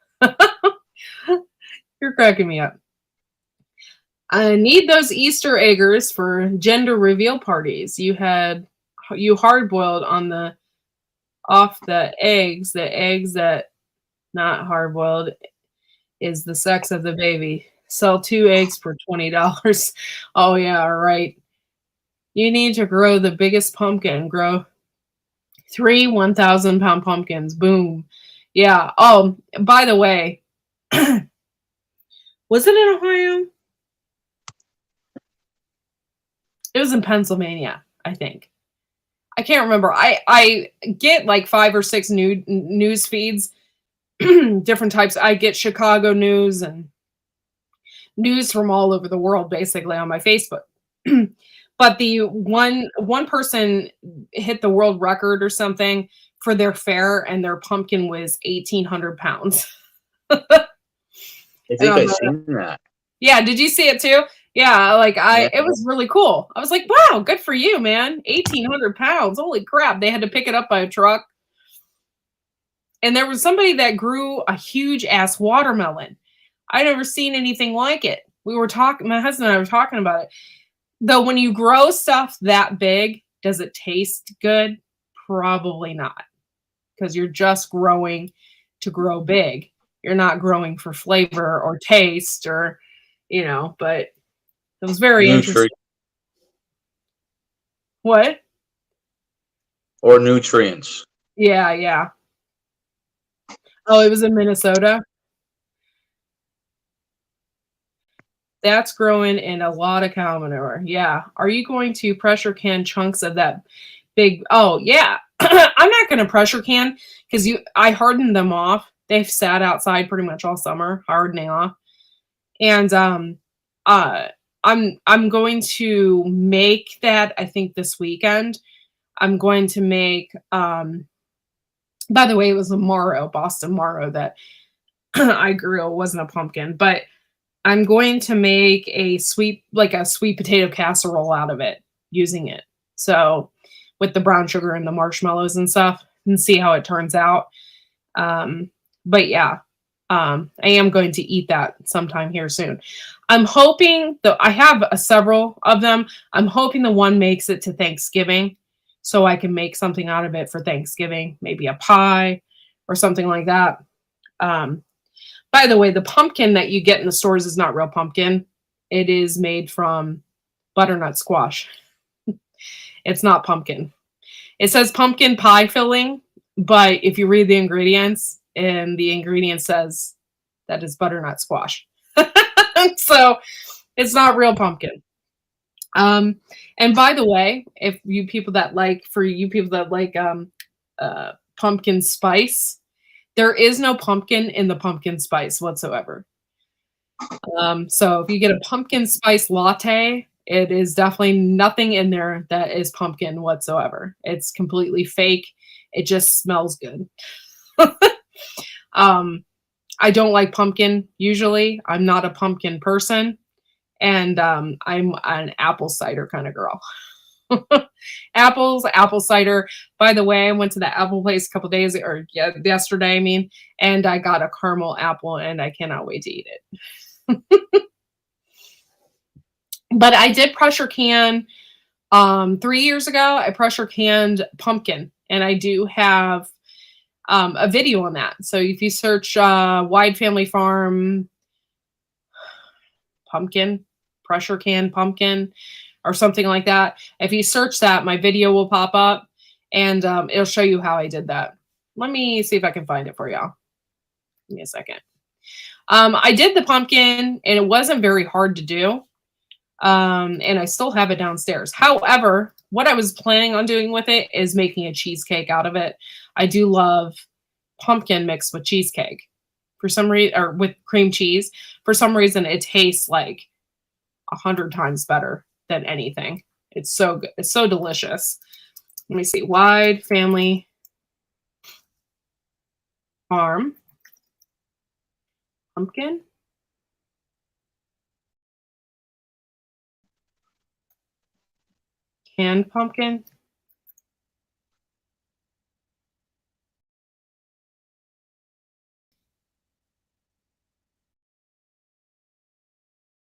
You're cracking me up. I need those Easter eggers for gender reveal parties. You hard boiled off the eggs that not hard boiled is the sex of the baby. Sell 2 eggs for $20. Oh yeah, right. You need to grow the biggest pumpkin. Grow 3 1,000-pound pumpkins. Boom. Yeah. Oh, by the way, was it in Ohio? It was in Pennsylvania, I think. I can't remember. I get like 5 or 6 news feeds, different types. I get Chicago news and news from all over the world, basically, on my Facebook. But the one person hit the world record or something for their fair, and their pumpkin was 1,800 pounds. I think I've seen that. Yeah, did you see it too? Yeah, like Yeah. it was really cool. I was like, wow, good for you, man. 1,800 pounds. Holy crap. They had to pick it up by a truck. And there was somebody that grew a huge ass watermelon. I never seen anything like it. We were talking, my husband and I were talking about it. Though when you grow stuff that big, does it taste good? Probably not. Because you're just growing to grow big. You're not growing for flavor or taste or, but it was very interesting. What? Or nutrients. Yeah, yeah. Oh, it was in Minnesota? That's growing in a lot of cow manure. Yeah. Are you going to pressure can chunks of that big? Oh, yeah. I'm not going to pressure can because I hardened them off. They've sat outside pretty much all summer, hardening off. And I'm going to make that, I think, this weekend. I'm going to make by the way, it was a marrow, Boston marrow that I grew. It wasn't a pumpkin, but I'm going to make a sweet potato casserole out of it using it. So with the brown sugar and the marshmallows and stuff, and see how it turns out. But yeah, I am going to eat that sometime here soon. I'm hoping that I have several of them. I'm hoping the one makes it to Thanksgiving so I can make something out of it for Thanksgiving, maybe a pie or something like that. By the way, the pumpkin that you get in the stores is not real pumpkin. It is made from butternut squash. It's not pumpkin. It says pumpkin pie filling, but if you read the ingredients, and the ingredient says that is butternut squash. So it's not real pumpkin. And by the way, if you people that like pumpkin spice, there is no pumpkin in the pumpkin spice whatsoever. So if you get a pumpkin spice latte, it is definitely nothing in there that is pumpkin whatsoever. It's completely fake. It just smells good. I don't like pumpkin usually. I'm not a pumpkin person. And I'm an apple cider kind of girl. Apple cider. By the way, I went to the apple place a couple days yesterday, and I got a caramel apple and I cannot wait to eat it. But I did pressure can 3 years ago. I pressure canned pumpkin, and I do have a video on that. So if you search Wide Family Farm pumpkin, pressure can pumpkin, or something like that, if you search that, my video will pop up, and it'll show you how I did that. Let me see if I can find it for y'all. Give me a second. I did the pumpkin, and it wasn't very hard to do, and I still have it downstairs. However, what I was planning on doing with it is making a cheesecake out of it. I do love pumpkin mixed with cheesecake for some reason, or with cream cheese. For some reason, it tastes like 100 times better than anything. It's so good. It's so delicious. Let me see. Wide Family Farm pumpkin. Canned pumpkin.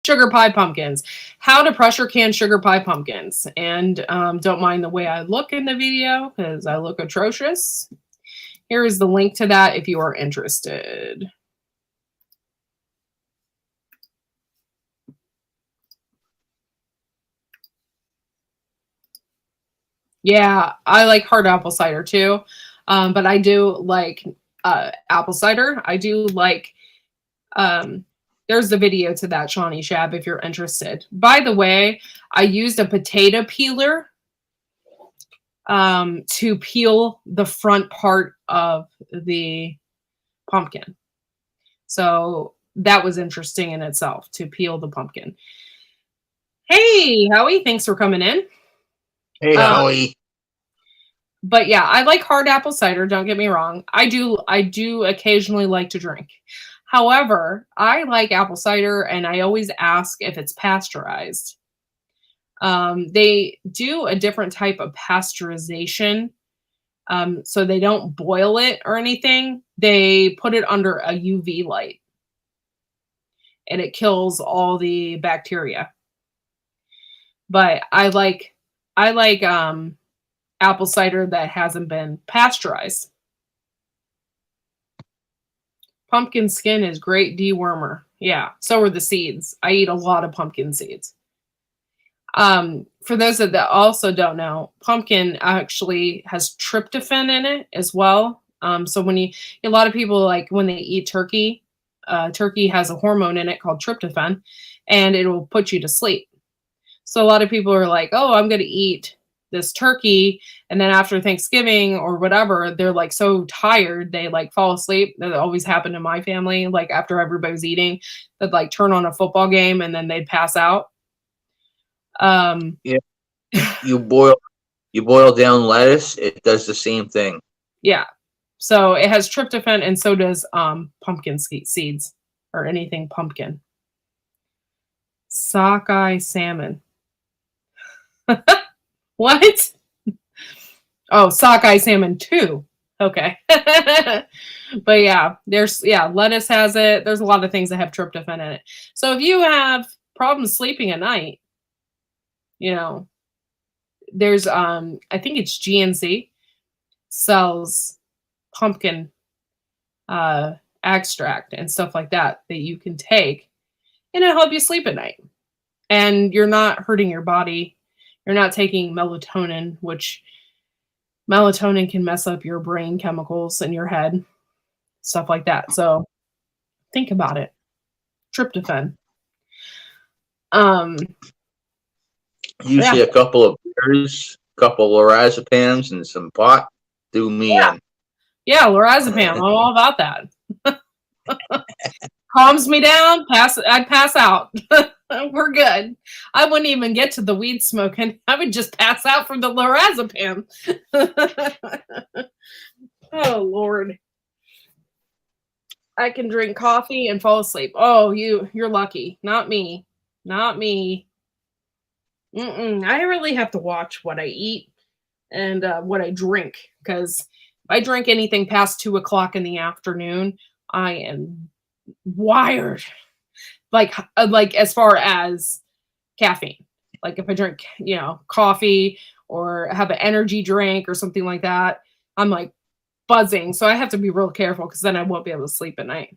Sugar pie pumpkins. How to pressure can sugar pie pumpkins. And don't mind the way I look in the video because I look atrocious. Here is the link to that if you are interested. Yeah, I like hard apple cider too. But I do like apple cider. I do like, there's the video to that, Shawnee Shab, if you're interested. By the way, I used a potato peeler to peel the front part of the pumpkin. So that was interesting in itself, to peel the pumpkin. Hey, Howie, thanks for coming in. Hey, Howie. But yeah, I like hard apple cider. Don't get me wrong. I do occasionally like to drink. However, I like apple cider, and I always ask if it's pasteurized. They do a different type of pasteurization. So they don't boil it or anything. They put it under a UV light, and it kills all the bacteria. But I like apple cider that hasn't been pasteurized. Pumpkin skin is great dewormer. Yeah, so are the seeds. I eat a lot of pumpkin seeds. For those that also don't know, pumpkin actually has tryptophan in it as well. So when a lot of people, like when they eat turkey, turkey has a hormone in it called tryptophan, and it will put you to sleep. So a lot of people are like, oh, I'm going to eat this turkey, and then after Thanksgiving or whatever, they're like so tired they like fall asleep. That always happened in my family. Like after everybody's eating, they'd like turn on a football game and then they'd pass out. Yeah, you boil down lettuce, it does the same thing. Yeah, so it has tryptophan, and so does pumpkin seeds or anything pumpkin. Sockeye salmon. What? Oh, sockeye salmon too. Okay. But yeah, lettuce has it. There's a lot of things that have tryptophan in it. So if you have problems sleeping at night, there's I think it's GNC sells pumpkin extract and stuff like that you can take, and it'll help you sleep at night. And you're not hurting your body. You're not taking melatonin, which melatonin can mess up your brain chemicals in your head, stuff like that. So think about it. Tryptophan. Usually a couple of beers, a couple of lorazepams, and some pot do me in. Yeah, lorazepam. I'm all about that. Calms me down. I'd pass out. We're good. I wouldn't even get to the weed smoking. I would just pass out from the lorazepam. Oh Lord. I can drink coffee and fall asleep. Oh, you're lucky. Not me. Not me. I really have to watch what I eat and what I drink, because if I drink anything past 2:00 in the afternoon, I am wired. Like as far as caffeine. Like if I drink, coffee or have an energy drink or something like that, I'm like buzzing. So I have to be real careful, because then I won't be able to sleep at night.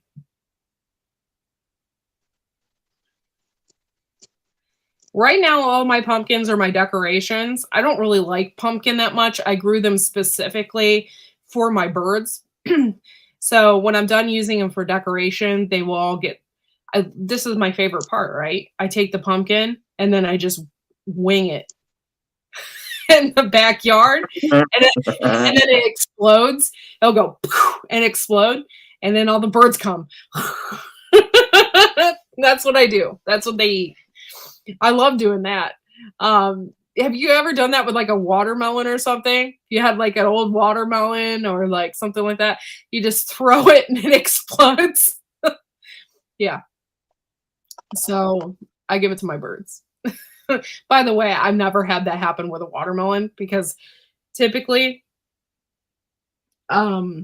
Right now, all my pumpkins are my decorations. I don't really like pumpkin that much. I grew them specifically for my birds. So when I'm done using them for decoration, they will all get, this is my favorite part, right? I take the pumpkin and then I just wing it in the backyard, and then it explodes. It'll go and explode, and then all the birds come. That's what I do. That's what they eat. I love doing that. Have you ever done that with like a watermelon or something? You had like an old watermelon or like something like that. You just throw it and it explodes. Yeah. So I give it to my birds. By the way, I've never had that happen with a watermelon, because typically I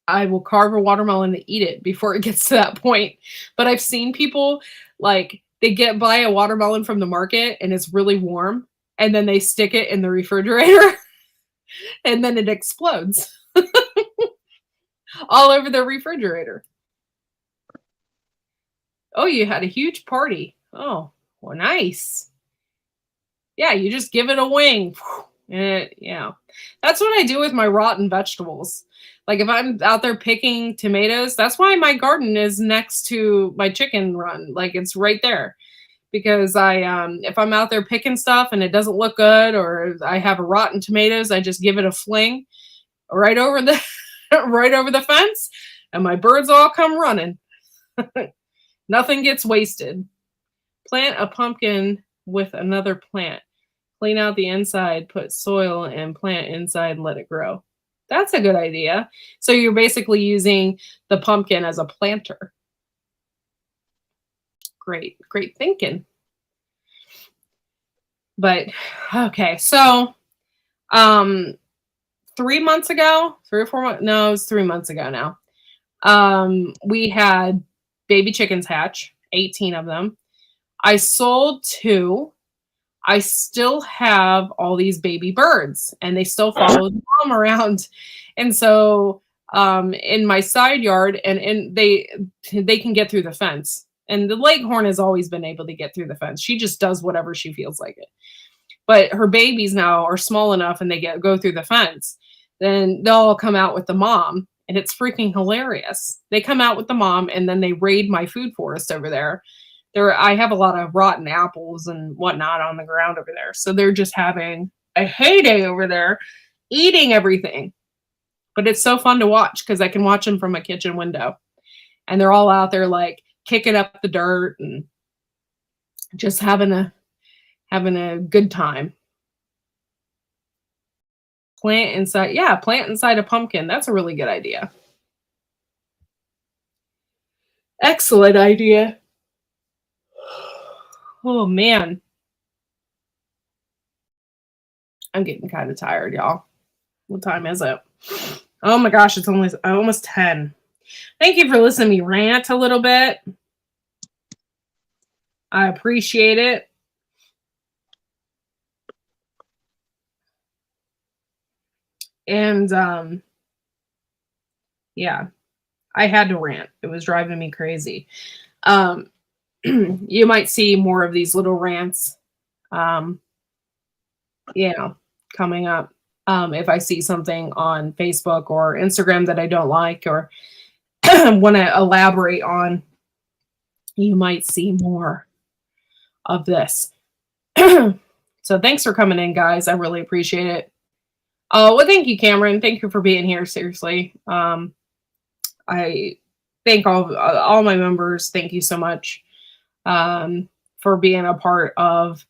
will carve a watermelon to eat it before it gets to that point. But I've seen people like they buy a watermelon from the market and it's really warm, and then they stick it in the refrigerator and then it explodes all over the refrigerator. Oh, you had a huge party. Oh, well, nice. Yeah, you just give it a wing. And that's what I do with my rotten vegetables. Like if I'm out there picking tomatoes, that's why my garden is next to my chicken run. Like it's right there, because if I'm out there picking stuff and it doesn't look good, or I have a rotten tomatoes, I just give it a fling right over the right over the fence, and my birds all come running. Nothing gets wasted. Plant a pumpkin with another plant. Clean out the inside, put soil and plant inside, let it grow. That's a good idea. So you're basically using the pumpkin as a planter. Great thinking. But okay, so 3 months ago, 3 or 4 months, no, it was 3 months ago now. We had baby chickens hatch, 18 of them. I sold 2. I still have all these baby birds and they still follow the mom around. And so in my side yard and they can get through the fence. And the Leghorn has always been able to get through the fence. She just does whatever she feels like it. But her babies now are small enough and they go through the fence. Then they'll all come out with the mom and it's freaking hilarious. They come out with the mom and then they raid my food forest over there. I have a lot of rotten apples and whatnot on the ground over there. So they're just having a heyday over there, eating everything. But it's so fun to watch because I can watch them from a kitchen window. And they're all out there like kicking up the dirt and just having a good time. Plant inside a pumpkin. That's a really good idea. Excellent idea. Oh man. I'm getting kind of tired, y'all. What time is it? Oh my gosh, it's almost 10. Thank you for listening to me rant a little bit. I appreciate it. And yeah, I had to rant. It was driving me crazy. You might see more of these little rants, coming up. If I see something on Facebook or Instagram that I don't like or want to elaborate on, you might see more of this. So thanks for coming in, guys. I really appreciate it. Well, thank you, Cameron. Thank you for being here. Seriously. I thank all my members. Thank you so much for being a part of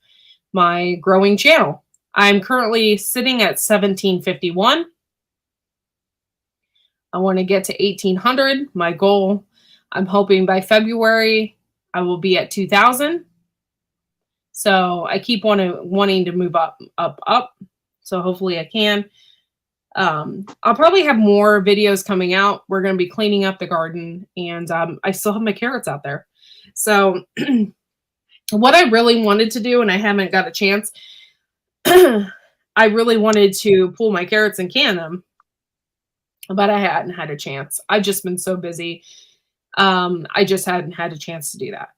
my growing channel. I'm currently sitting at 1751. I want to get to 1800. My goal, I'm hoping by February, I will be at 2000. So I keep wanting to move up. So hopefully I can. I'll probably have more videos coming out. We're going to be cleaning up the garden and I still have my carrots out there. So what I really wanted to do, and I haven't got a chance, I really wanted to pull my carrots and can them, but I hadn't had a chance. I've just been so busy. I just hadn't had a chance to do that.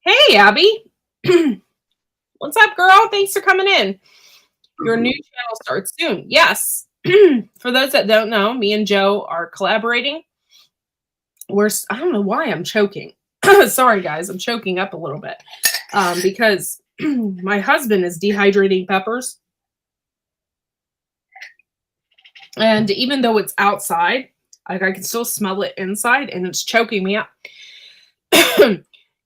Hey, Abby. What's up, girl? Thanks for coming in. Your new channel starts soon. Yes. For those that don't know, me and Joe are collaborating. I don't know why I'm choking. Sorry, guys. I'm choking up a little bit because my husband is dehydrating peppers. And even though it's outside, I can still smell it inside and it's choking me up.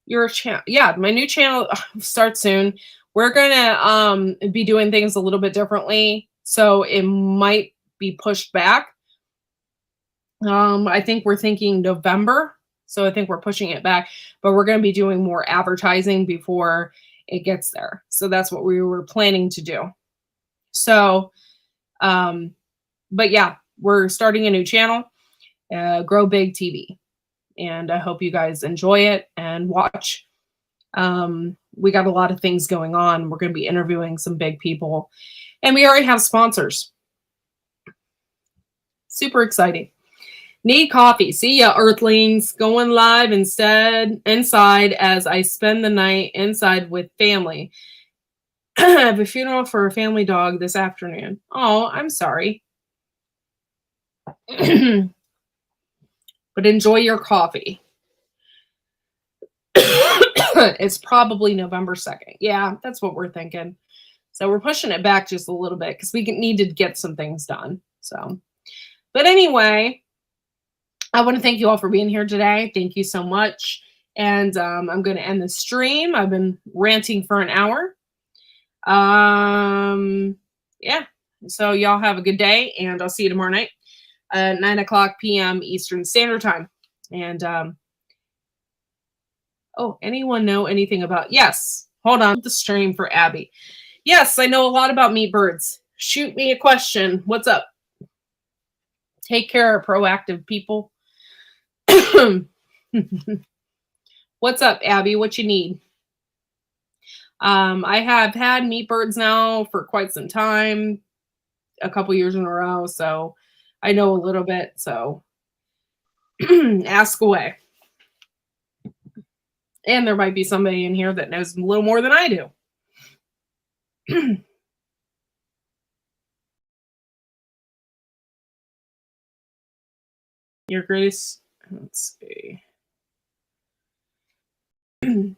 Your channel, my new channel starts soon. We're gonna be doing things a little bit differently, so it might be pushed back. I think we're thinking November, so I think we're pushing it back, but we're gonna be doing more advertising before it gets there. So that's what we were planning to do. So, but yeah, we're starting a new channel, Grow Big TV. And I hope you guys enjoy it and watch. We got a lot of things going on. We're going to be interviewing some big people. And we already have sponsors. Super exciting. Need coffee. See ya, Earthlings. Going live inside as I spend the night inside with family. I have a funeral for a family dog this afternoon. Oh, I'm sorry. But enjoy your coffee. It's probably November 2nd. Yeah, that's what we're thinking. So we're pushing it back just a little bit because we need to get some things done. So, but anyway, I want to thank you all for being here today. Thank you so much. And I'm going to end the stream. I've been ranting for an hour. Yeah, So y'all have a good day, and I'll see you tomorrow night at 9:00 p.m. Eastern Standard Time. And oh, anyone know anything about? Yes, hold on. The stream for Abby. Yes, I know a lot about meat birds. Shoot me a question. What's up? Take care, proactive people. What's up, Abby? What you need? I have had meat birds now for quite some time, a couple years in a row, so I know a little bit. So ask away. And there might be somebody in here that knows a little more than I do. Your Grace, let's see. I'm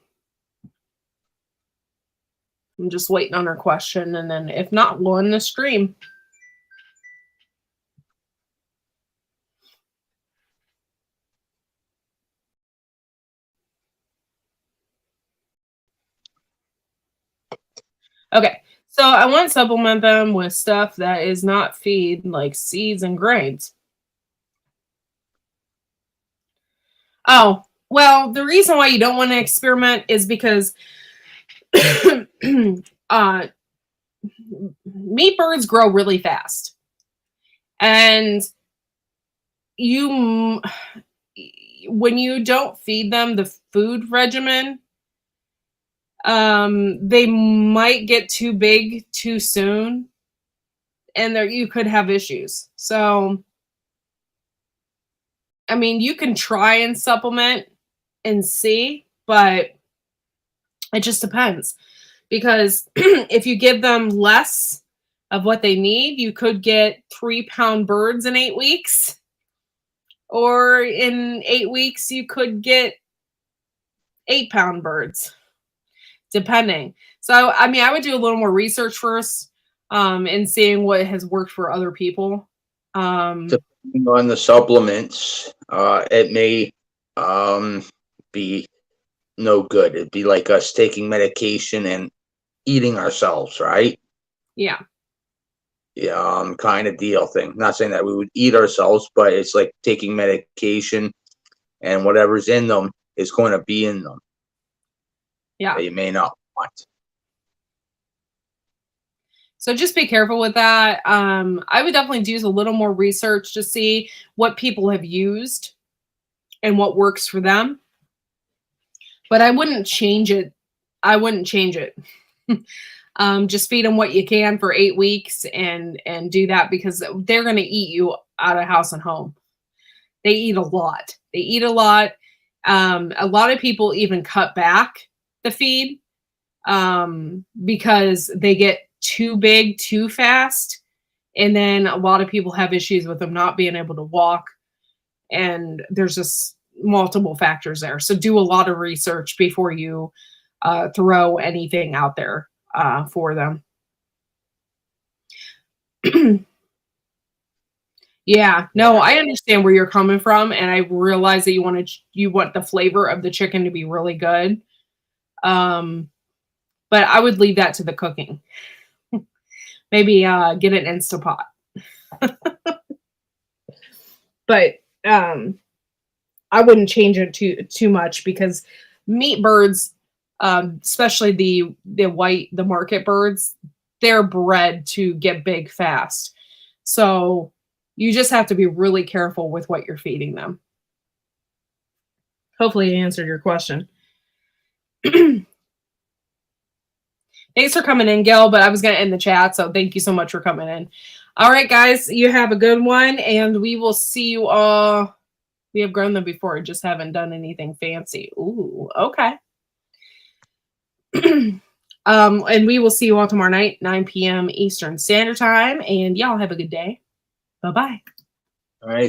just waiting on her question, and then if not, we'll end the stream. Okay, so I want to supplement them with stuff that is not feed, like seeds and grains. Oh, well, the reason why you don't want to experiment is because meat birds grow really fast. And when you don't feed them the food regimen, they might get too big too soon, and you could have issues. So, I mean, you can try and supplement and see, but it just depends. Because if you give them less of what they need, you could get 3-pound birds in 8 weeks. Or in 8 weeks, you could get 8-pound birds, depending. So, I mean, I would do a little more research first and seeing what has worked for other people. Depending on the supplements, it may be no good. It'd be like us taking medication and eating ourselves, right? Yeah. Yeah, kind of deal thing. Not saying that we would eat ourselves, but it's like taking medication, and whatever's in them is going to be in them. Yeah. That you may not want. So just be careful with that. I would definitely do a little more research to see what people have used and what works for them. But I wouldn't change it. I wouldn't change it. Just feed them what you can for 8 weeks and do that, because they're going to eat you out of house and home. They eat a lot. They eat a lot. A lot of people even cut back the feed because they get too big too fast. And then a lot of people have issues with them not being able to walk. And there's just multiple factors there. So do a lot of research before you throw anything out there for them. Yeah, no, I understand where you're coming from, and I realize that you want the flavor of the chicken to be really good. But I would leave that to the cooking. Maybe get an Instapot. But I wouldn't change it too much, because meat birds, especially the market birds, they're bred to get big fast. So you just have to be really careful with what you're feeding them. Hopefully I answered your question. Thanks for coming in, Gil, but I was going to end the chat, so thank you so much for coming in. All right, guys, you have a good one, and we will see you all. We have grown them before, just haven't done anything fancy. Ooh, okay. And we will see you all tomorrow night, 9 p.m. Eastern Standard Time, and y'all have a good day. Bye-bye. All right.